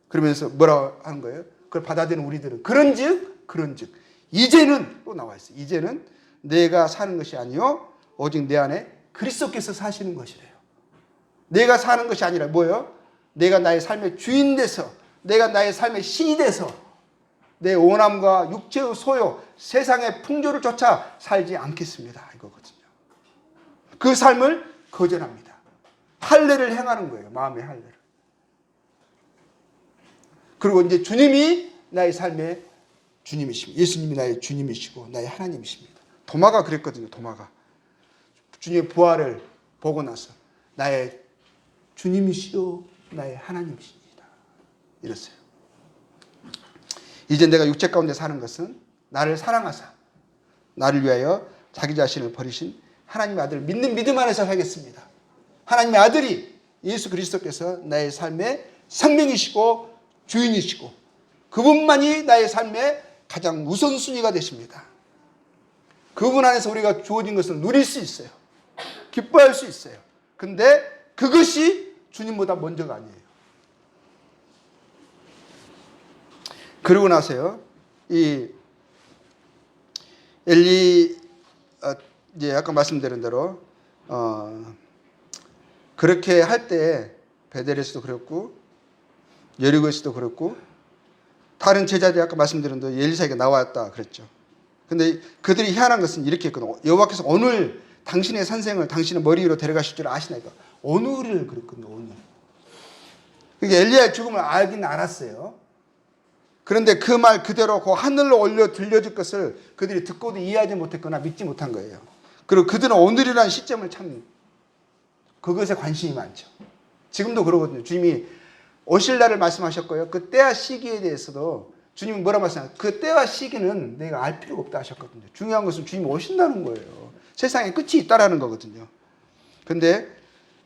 그러면서 뭐라고 하는 거예요? 그걸 받아들이는 우리들은 그런즉 이제는, 또 나와 있어요. 이제는 내가 사는 것이 아니요 오직 내 안에 그리스도께서 사시는 것이래요. 내가 사는 것이 아니라 뭐예요? 내가 나의 삶의 주인 돼서, 내가 나의 삶의 신이 돼서 내 원함과 육체의 소요, 세상의 풍조를 쫓아 살지 않겠습니다. 이거거든요. 그 삶을 거절합니다. 할례를 행하는 거예요. 마음의 할례를. 그리고 이제 주님이 나의 삶의 주님이십니다. 예수님이 나의 주님이시고 나의 하나님이십니다. 도마가 그랬거든요. 도마가. 주님의 부활을 보고 나서 나의 주님이시요 나의 하나님이십니다. 이랬어요. 이제 내가 육체 가운데 사는 것은 나를 사랑하사 나를 위하여 자기 자신을 버리신 하나님의 아들을 믿는 믿음 안에서 살겠습니다. 하나님의 아들이 예수 그리스도께서 나의 삶의 생명이시고 주인이시고 그분만이 나의 삶의 가장 우선순위가 되십니다. 그분 안에서 우리가 주어진 것을 누릴 수 있어요. 기뻐할 수 있어요. 근데 그것이 주님보다 먼저가 아니에요. 그러고 나서요, 이 이제 아까 말씀드린 대로 그렇게 할 때 베델에서도 그랬고 여리고에서도 그랬고 다른 제자들이 아까 말씀드린 대로 엘리사에게 나왔다 그랬죠. 근데 그들이 희한한 것은 이렇게 했거든요. 여호와께서 오늘 당신의 산생을 당신의 머리 위로 데려가실 줄 아시나이까? 오늘을 그랬거든요. 오늘. 그러니까 엘리야의 죽음을 알긴 알았어요. 그런데 그 말 그대로 그 하늘로 올려 들려줄 것을 그들이 듣고도 이해하지 못했거나 믿지 못한 거예요. 그리고 그들은 오늘이라는 시점을 참 그것에 관심이 많죠. 지금도 그러거든요. 주님이 오실 날을 말씀하셨고요. 그 때와 시기에 대해서도 주님이 뭐라 말씀하셨어요? 그 때와 시기는 내가 알 필요가 없다 하셨거든요. 중요한 것은 주님이 오신다는 거예요. 세상에 끝이 있다라는 거거든요. 근데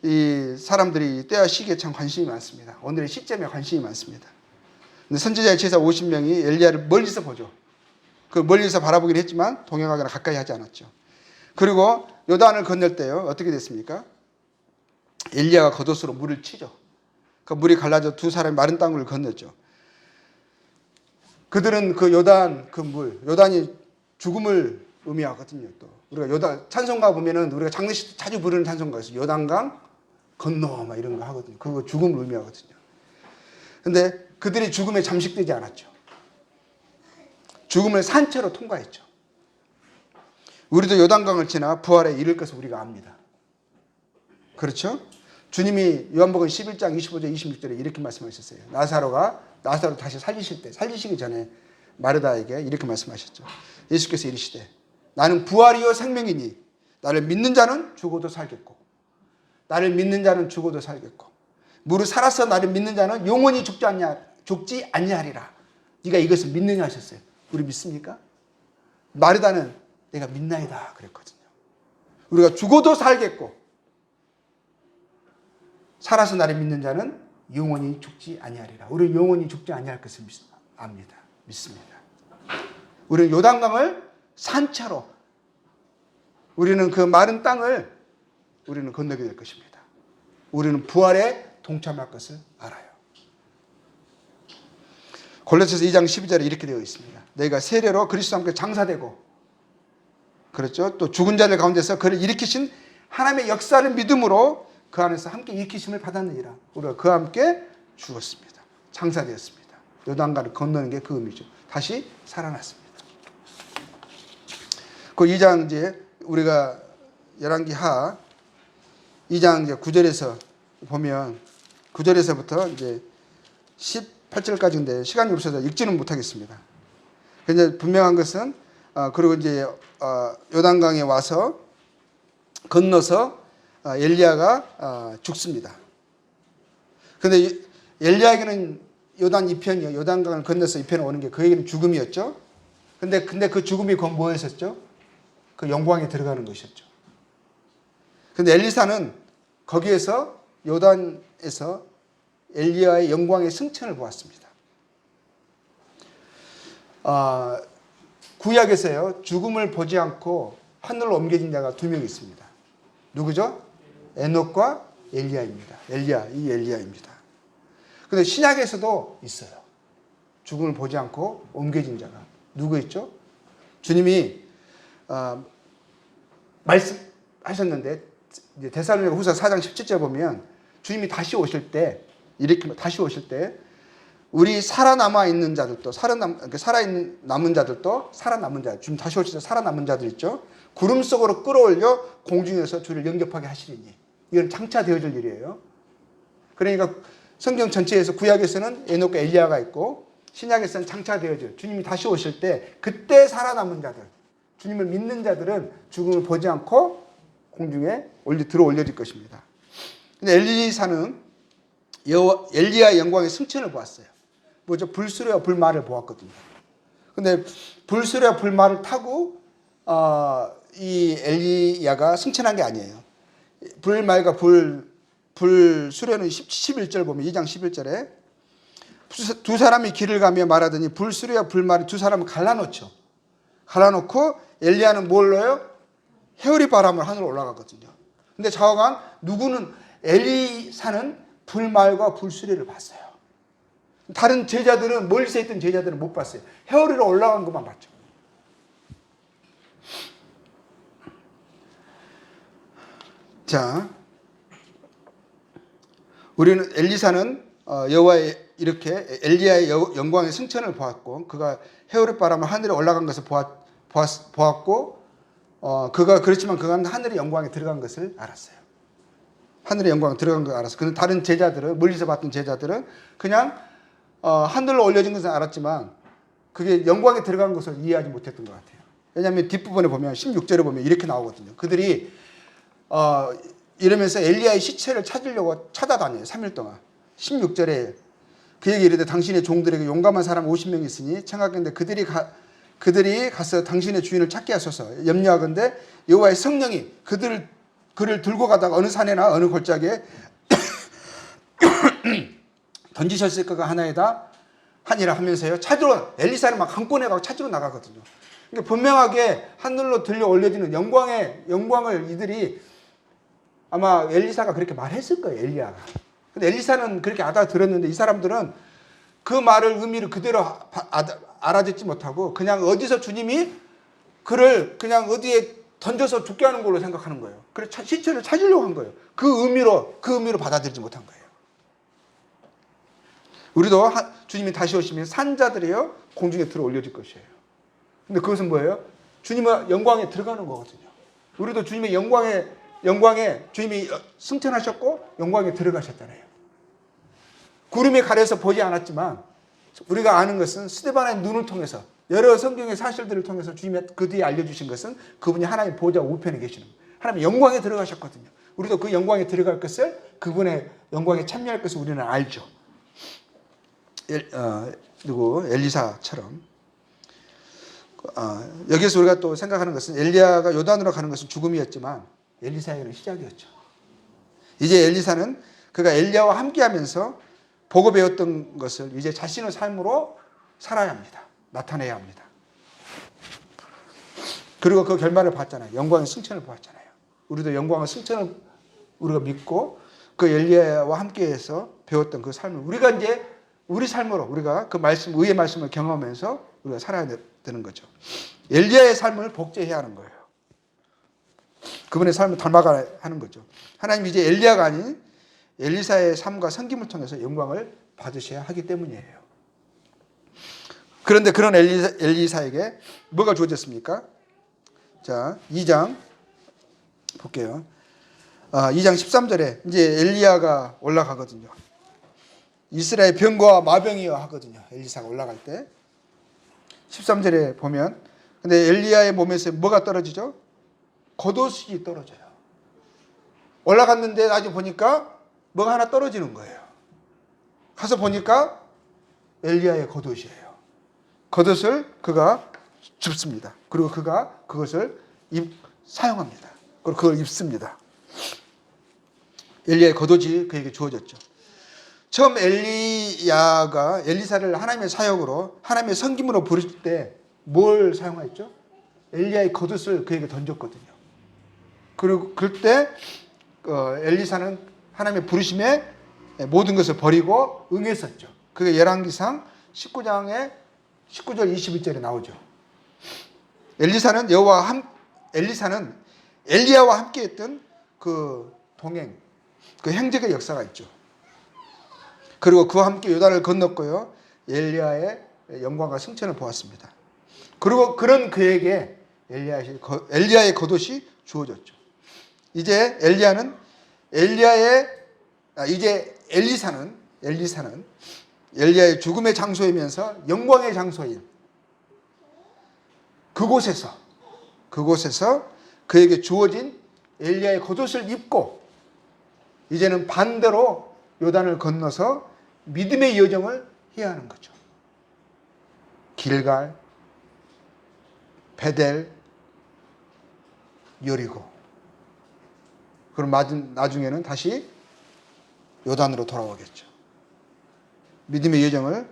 이 사람들이 때와 시기에 참 관심이 많습니다. 오늘의 시점에 관심이 많습니다. 근데 선지자의 제자 50명이 엘리야를 멀리서 보죠. 그 멀리서 바라보긴 했지만 동행하거나 가까이 하지 않았죠. 그리고 요단을 건널 때요. 어떻게 됐습니까? 엘리야가 겉옷으로 물을 치죠. 그 물이 갈라져 두 사람이 마른 땅을 건넜죠. 그들은 그 요단 그 물, 요단이 죽음을 의미하거든요. 또 우리가 요단 찬송가 보면은 우리가 장례식 때 자주 부르는 찬송가 있어요. 요단강 건너 막 이런 거 하거든요. 그거 죽음을 의미하거든요. 근데 그들이 죽음에 잠식되지 않았죠. 죽음을 산채로 통과했죠. 우리도 요단강을 지나 부활에 이를 것을 우리가 압니다. 그렇죠? 주님이 요한복음 11장 25절 26절에 이렇게 말씀하셨어요. 나사로 다시 살리시기 전에 마르다에게 이렇게 말씀하셨죠. 예수께서 이르시되 나는 부활이요 생명이니 나를 믿는 자는 죽어도 살겠고 나를 믿는 자는 죽어도 살겠고 무릇 살아서 나를 믿는 자는 영원히 죽지 아니하리라. 네가 이것을 믿느냐 하셨어요. 우리 믿습니까? 마르다는 내가 믿나이다 그랬거든요. 우리가 죽어도 살겠고 살아서 나를 믿는 자는 영원히 죽지 아니하리라. 우리는 영원히 죽지 아니할 것을 압니다. 믿습니다. 우리는 요단강을 산차로 우리는 그 마른 땅을 우리는 건너게 될 것입니다. 우리는 부활에 동참할 것을 알아요. 골로새서 2장 12절에 이렇게 되어 있습니다. 너희가 세례로 그리스도와 함께 장사되고 그렇죠. 또 죽은 자들 가운데서 그를 일으키신 하나님의 역사를 믿음으로 그 안에서 함께 일으키심을 받았느니라. 우리가 그와 함께 죽었습니다. 장사되었습니다. 요단강을 건너는 게 그 의미죠. 다시 살아났습니다. 그 2장 이제 우리가 열왕기 하 2장 이제 9절에서 보면 9절에서부터 이제 18절까지인데 시간이 없어서 읽지는 못하겠습니다. 근데 분명한 것은 그리고 이제 요단강에 와서 건너서 엘리야가 죽습니다. 근데 엘리야에게는 요단 이편이요. 요단강을 건너서 이편에 오는 게 그에게는 죽음이었죠. 근데 그 죽음이 곧 뭐였었죠? 그 영광에 들어가는 것이었죠. 근데 엘리사는 거기에서 요단에서 엘리야의 영광의 승천을 보았습니다. 구약에서요, 죽음을 보지 않고 하늘로 옮겨진 자가 2명 있습니다. 누구죠? 에녹과 엘리야입니다. 이 엘리야입니다. 근데 신약에서도 있어요. 죽음을 보지 않고 옮겨진 자가. 누구 있죠? 주님이 말씀하셨는데 데살로니가 후서 4장 17절 보면 주님이 다시 오실 때 우리 살아남아 있는 자들도 살아남은 자들도 살아남은 자, 주님 다시 오실 때 살아남은 자들 있죠. 구름 속으로 끌어올려 공중에서 주를 영접하게 하시리니 이건 장차 되어질 일이에요. 그러니까 성경 전체에서 구약에서는 에녹과 엘리야가 있고 신약에서는 장차 되어질 주님이 다시 오실 때 그때 살아남은 자들, 주님을 믿는 자들은 죽음을 보지 않고 공중에 들어 올려질 것입니다. 근데 엘리사는 엘리야의 영광의 승천을 보았어요. 뭐죠? 불수레와 불말을 보았거든요. 근데 불수레와 불말을 타고 이 엘리야가 승천한 게 아니에요. 불말과 불수레는 11절 보면 2장 11절에 두 사람이 길을 가며 말하더니 불수레와 불말이 두 사람을 갈라놓죠. 갈라놓고 엘리야는 뭘로요? 해오리 바람을 하늘로 올라가거든요. 근데 좌우간 누구는 엘리사는 불말과 불수레를 봤어요. 다른 제자들은 멀리서 있던 제자들은 못 봤어요. 해오리로 올라간 것만 봤죠. 자, 우리는 엘리사는 여호와의 이렇게 엘리야의 영광의 승천을 보았고 그가 해오리 바람을 하늘에 올라간 것을 보았고 그렇지만 그가 하늘의 영광에 들어간 것을 알았어요. 하늘의 영광에 들어간 것을 알았어요. 그는 다른 제자들은 멀리서 봤던 제자들은 그냥 하늘로 올려진 것은 알았지만 그게 영광에 들어간 것을 이해하지 못했던 것 같아요. 왜냐하면 뒷부분에 보면 16절에 보면 이렇게 나오거든요. 그들이 이러면서 엘리야의 시체를 찾으려고 찾아다녀요. 3일 동안. 16절에 그에게 이르되 당신의 종들에게 용감한 사람 50명 있으니 청하건대 그들이 가서 당신의 주인을 찾게 하소서. 염려하건대 여호와의 성령이 그를 들고 가다가 어느 산에나 어느 골짜기에 던지셨을 거가 하나이다 하니라 하면서요. 엘리사를 막 한꺼번에 가고 찾으러 나가거든요. 그러니까 분명하게 하늘로 들려 올려지는 영광을 이들이 아마 엘리사가 그렇게 말했을 거예요. 엘리야가. 근데 엘리사는 그렇게 알아들었는데 이 사람들은 그 말을 의미를 그대로 알아듣지 못하고 그냥 어디서 주님이 그를 그냥 어디에 던져서 죽게 하는 걸로 생각하는 거예요. 그래서 시체를 찾으려고 한 거예요. 그 의미로 받아들이지 못한 거예요. 우리도 주님이 다시 오시면 산자들이요 공중에 들어 올려질 것이에요. 근데 그것은 뭐예요? 주님의 영광에 들어가는 거거든요. 우리도 주님의 영광에 주님이 승천하셨고 영광에 들어가셨잖아요. 구름에 가려서 보지 않았지만 우리가 아는 것은 스데반의 눈을 통해서 여러 성경의 사실들을 통해서 주님이 그 뒤에 알려주신 것은 그분이 하나님 보좌 우편에 계시는 거예요. 하나님 영광에 들어가셨거든요. 우리도 그 영광에 들어갈 것을 그분의 영광에 참여할 것을 우리는 알죠. 엘리사처럼 여기서 우리가 또 생각하는 것은 엘리야가 요단으로 가는 것은 죽음이었지만 엘리사에게는 시작이었죠. 이제 엘리사는 그가 엘리야와 함께하면서 보고 배웠던 것을 이제 자신의 삶으로 살아야 합니다. 나타내야 합니다. 그리고 그 결말을 봤잖아요. 영광의 승천을 보았잖아요. 우리도 영광의 승천을 우리가 믿고 그 엘리야와 함께해서 배웠던 그 삶을 우리가 이제 우리 삶으로 우리가 그 말씀, 의의 말씀을 경험하면서 우리가 살아야 되는 거죠. 엘리야의 삶을 복제해야 하는 거예요. 그분의 삶을 닮아가야 하는 거죠. 하나님 이제 엘리야가 아닌 엘리사의 삶과 섬김을 통해서 영광을 받으셔야 하기 때문이에요. 그런데 그런 엘리사에게 뭐가 주어졌습니까? 자, 2장 볼게요. 2장 13절에 이제 엘리야가 올라가거든요. 이스라엘 병과 마병이여 하거든요. 엘리사가 올라갈 때. 13절에 보면 근데 엘리야의 몸에서 뭐가 떨어지죠? 겉옷이 떨어져요. 올라갔는데 나중에 보니까 뭐가 하나 떨어지는 거예요. 가서 보니까 엘리야의 겉옷이에요. 겉옷을 그가 줍습니다. 그리고 그가 그것을 사용합니다. 그리고 그걸 입습니다. 엘리야의 겉옷이 그에게 주어졌죠. 처음 엘리야가 엘리사를 하나님의 사역으로 하나님의 섬김으로 부르실 때 뭘 사용했죠? 엘리야의 겉옷을 그에게 던졌거든요. 그리고 그때 엘리사는 하나님의 부르심에 모든 것을 버리고 응했었죠. 그게 열왕기상 19장에 19절 21절에 나오죠. 엘리사는 엘리야와 함께했던 그 동행, 그 행적의 역사가 있죠. 그리고 그와 함께 요단을 건넜고요. 엘리야의 영광과 승천을 보았습니다. 그리고 그런 그에게 엘리야의 겉옷이 주어졌죠. 이제 엘리사는 엘리야의 죽음의 장소이면서 영광의 장소인 그곳에서 그에게 주어진 엘리야의 겉옷을 입고 이제는 반대로 요단을 건너서 믿음의 여정을 해야 하는 거죠. 길갈, 베델, 여리고. 그럼 나중에는 다시 요단으로 돌아오겠죠. 믿음의 여정을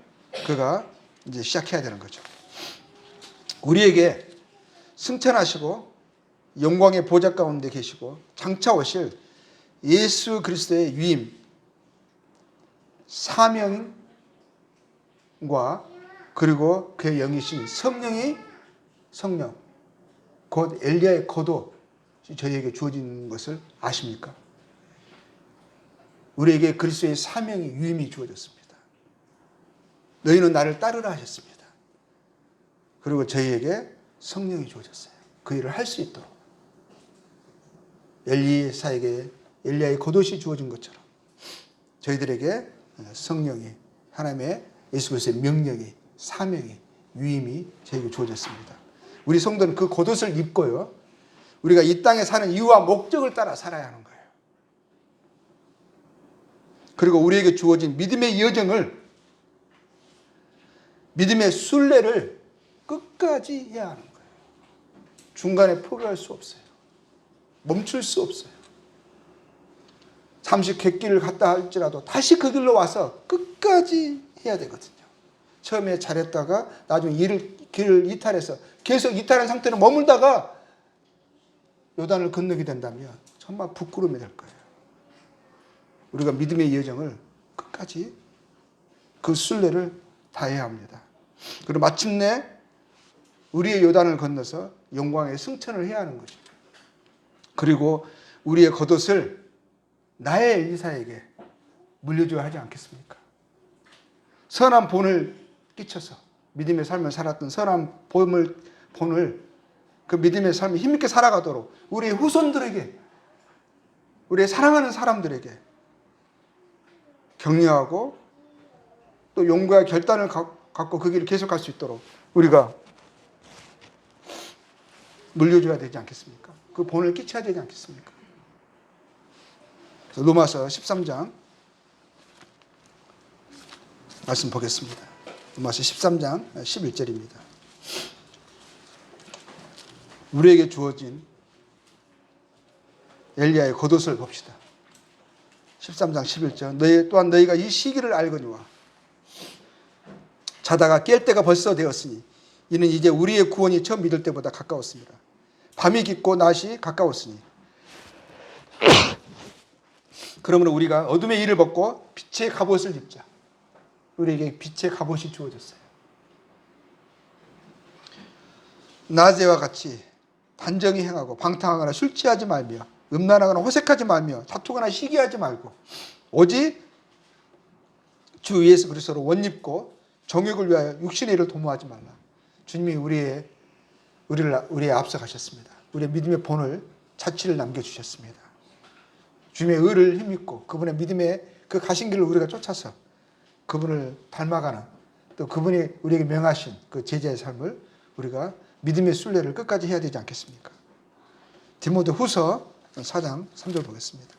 그가 이제 시작해야 되는 거죠. 우리에게 승천하시고 영광의 보좌 가운데 계시고 장차 오실 예수 그리스도의 위임, 사명과 그리고 그의 영이신 성령, 곧 엘리야의 겉옷이 저희에게 주어진 것을 아십니까? 우리에게 그리스도의 사명이 위임이 주어졌습니다. 너희는 나를 따르라 하셨습니다. 그리고 저희에게 성령이 주어졌어요. 그 일을 할 수 있도록. 엘리사에게 엘리야의 겉옷이 주어진 것처럼 저희들에게 성령이 하나님의 예수 그리스도의 명령이 사명이 위임이 저에게 주어졌습니다. 우리 성도는 그 겉옷을 입고요. 우리가 이 땅에 사는 이유와 목적을 따라 살아야 하는 거예요. 그리고 우리에게 주어진 믿음의 여정을 믿음의 순례를 끝까지 해야 하는 거예요. 중간에 포기할 수 없어요. 멈출 수 없어요. 잠시 갯길을 갔다 할지라도 다시 그 길로 와서 끝까지 해야 되거든요. 처음에 잘했다가 나중에 길을 이탈해서 계속 이탈한 상태로 머물다가 요단을 건너게 된다면 정말 부끄러움이 될 거예요. 우리가 믿음의 여정을 끝까지 그 순례를 다해야 합니다. 그리고 마침내 우리의 요단을 건너서 영광의 승천을 해야 하는 거죠. 그리고 우리의 겉옷을 나의 엘리사에게 물려줘야 하지 않겠습니까? 선한 본을 끼쳐서 믿음의 삶을 살았던 선한 본을 그 믿음의 삶이 힘있게 살아가도록 우리의 후손들에게 우리의 사랑하는 사람들에게 격려하고 또 용기와 결단을 갖고 그 길을 계속할 수 있도록 우리가 물려줘야 되지 않겠습니까? 그 본을 끼쳐야 되지 않겠습니까? 그래서 로마서 13장 말씀 보겠습니다. 로마서 13장 11절입니다. 우리에게 주어진 엘리야의 겉옷을 봅시다. 13장 11절 또한 너희가 이 시기를 알거니와 자다가 깰 때가 벌써 되었으니 이는 이제 우리의 구원이 처음 믿을 때보다 가까웠습니다. 밤이 깊고 낮이 가까웠으니 그러므로 우리가 어둠의 일을 벗고 빛의 갑옷을 입자. 우리에게 빛의 갑옷이 주어졌어요. 낮에와 같이 단정히 행하고 방탕하거나 술 취하지 말며 음란하거나 호색하지 말며 다투거나 시기하지 말고 오직 주 예수 그리스도로 옷 입고 정욕을 위하여 육신의 일을 도모하지 말라. 주님이 우리의 앞서 가셨습니다. 우리의 믿음의 본을 자취를 남겨주셨습니다. 주님의 의를 힘입고 그분의 믿음의 그 가신 길을 우리가 쫓아서 그분을 닮아가는, 또 그분이 우리에게 명하신 그 제자의 삶을 우리가 믿음의 순례를 끝까지 해야 되지 않겠습니까? 디모데 후서 4장 3절 보겠습니다.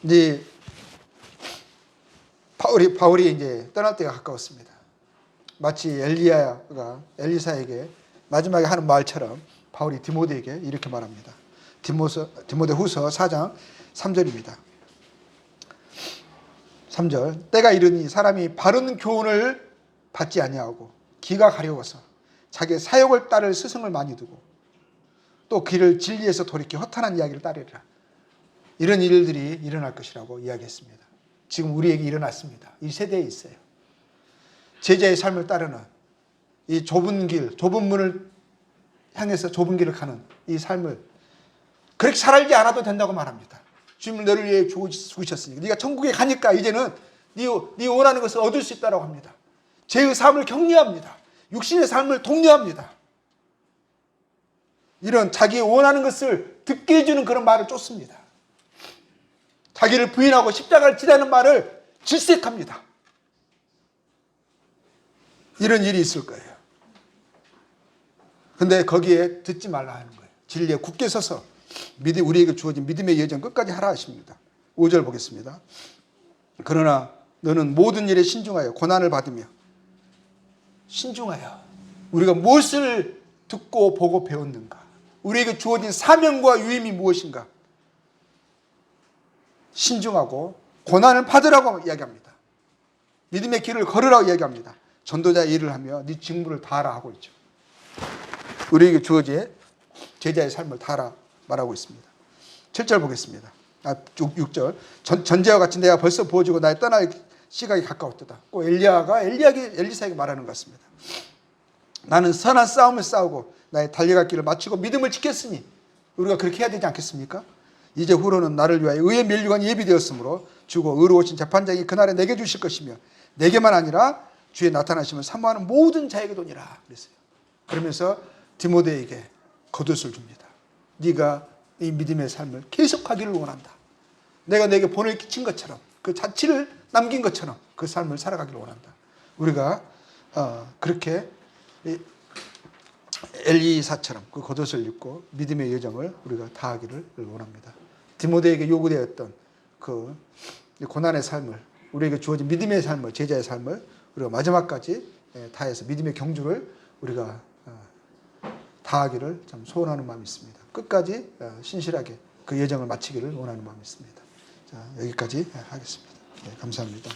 이제 바울이 이제 떠날 때가 가까웠습니다. 마치 엘리사에게 마지막에 하는 말처럼 바울이 디모데에게 이렇게 말합니다. 디모데 후서 4장 3절입니다. 3절. 때가 이르니 사람이 바른 교훈을 받지 아니하고 기가 가려워서 자기의 사욕을 따를 스승을 많이 두고 또 그를 진리에서 돌이켜 허탄한 이야기를 따르리라. 이런 일들이 일어날 것이라고 이야기했습니다. 지금 우리에게 일어났습니다. 이 세대에 있어요. 제자의 삶을 따르는 이 좁은 길, 좁은 문을 향해서 좁은 길을 가는 이 삶을 그렇게 살지 않아도 된다고 말합니다. 주님은 너를 위해 죽으셨으니까 네가 천국에 가니까 이제는 네 원하는 것을 얻을 수 있다고 합니다. 죄의 삶을 격려합니다. 육신의 삶을 독려합니다. 이런 자기 원하는 것을 듣게 해주는 그런 말을 쫓습니다. 자기를 부인하고 십자가를 지라는 말을 질색합니다. 이런 일이 있을 거예요. 근데 거기에 듣지 말라 하는 거예요. 진리에 굳게 서서 우리에게 주어진 믿음의 여정 끝까지 하라 하십니다. 5절 보겠습니다. 그러나 너는 모든 일에 신중하여 고난을 받으며, 신중하여 우리가 무엇을 듣고 보고 배웠는가, 우리에게 주어진 사명과 유임이 무엇인가, 신중하고 고난을 받으라고 이야기합니다. 믿음의 길을 걸으라고 이야기합니다. 전도자의 일을 하며 네 직무를 다하라 하고 있죠. 우리에게 주어진 제자의 삶을 다하라 말하고 있습니다. 7절 보겠습니다. 6절. 전제와 같이 내가 벌써 부어지고 나의 떠날 시각이 가까웠도다. 꼭 엘리사에게 말하는 것 같습니다. 나는 선한 싸움을 싸우고 나의 달려갈 길을 마치고 믿음을 지켰으니, 우리가 그렇게 해야 되지 않겠습니까? 이제 후로는 나를 위하여 의의 면류관이 예비되었으므로 주고 의로우신 재판장이 그날에 내게 주실 것이며 내게만 아니라 주의 나타나심을 사모하는 모든 자에게 도니라 그랬어요. 그러면서 디모데에게 겉옷을 줍니다. 네가 이 믿음의 삶을 계속하기를 원한다. 내가 내게 본을 끼친 것처럼, 그 자취를 남긴 것처럼 그 삶을 살아가기를 원한다. 우리가 그렇게 엘리사처럼 그 겉옷을 입고 믿음의 여정을 우리가 다하기를 원합니다. 디모데에게 요구되었던 그 고난의 삶을, 우리에게 주어진 믿음의 삶을, 제자의 삶을 우리가 마지막까지 다해서 믿음의 경주를 우리가 다하기를 참 소원하는 마음이 있습니다. 끝까지 신실하게 그 여정을 마치기를 원하는 마음이 있습니다. 자, 여기까지 하겠습니다. 네, 감사합니다.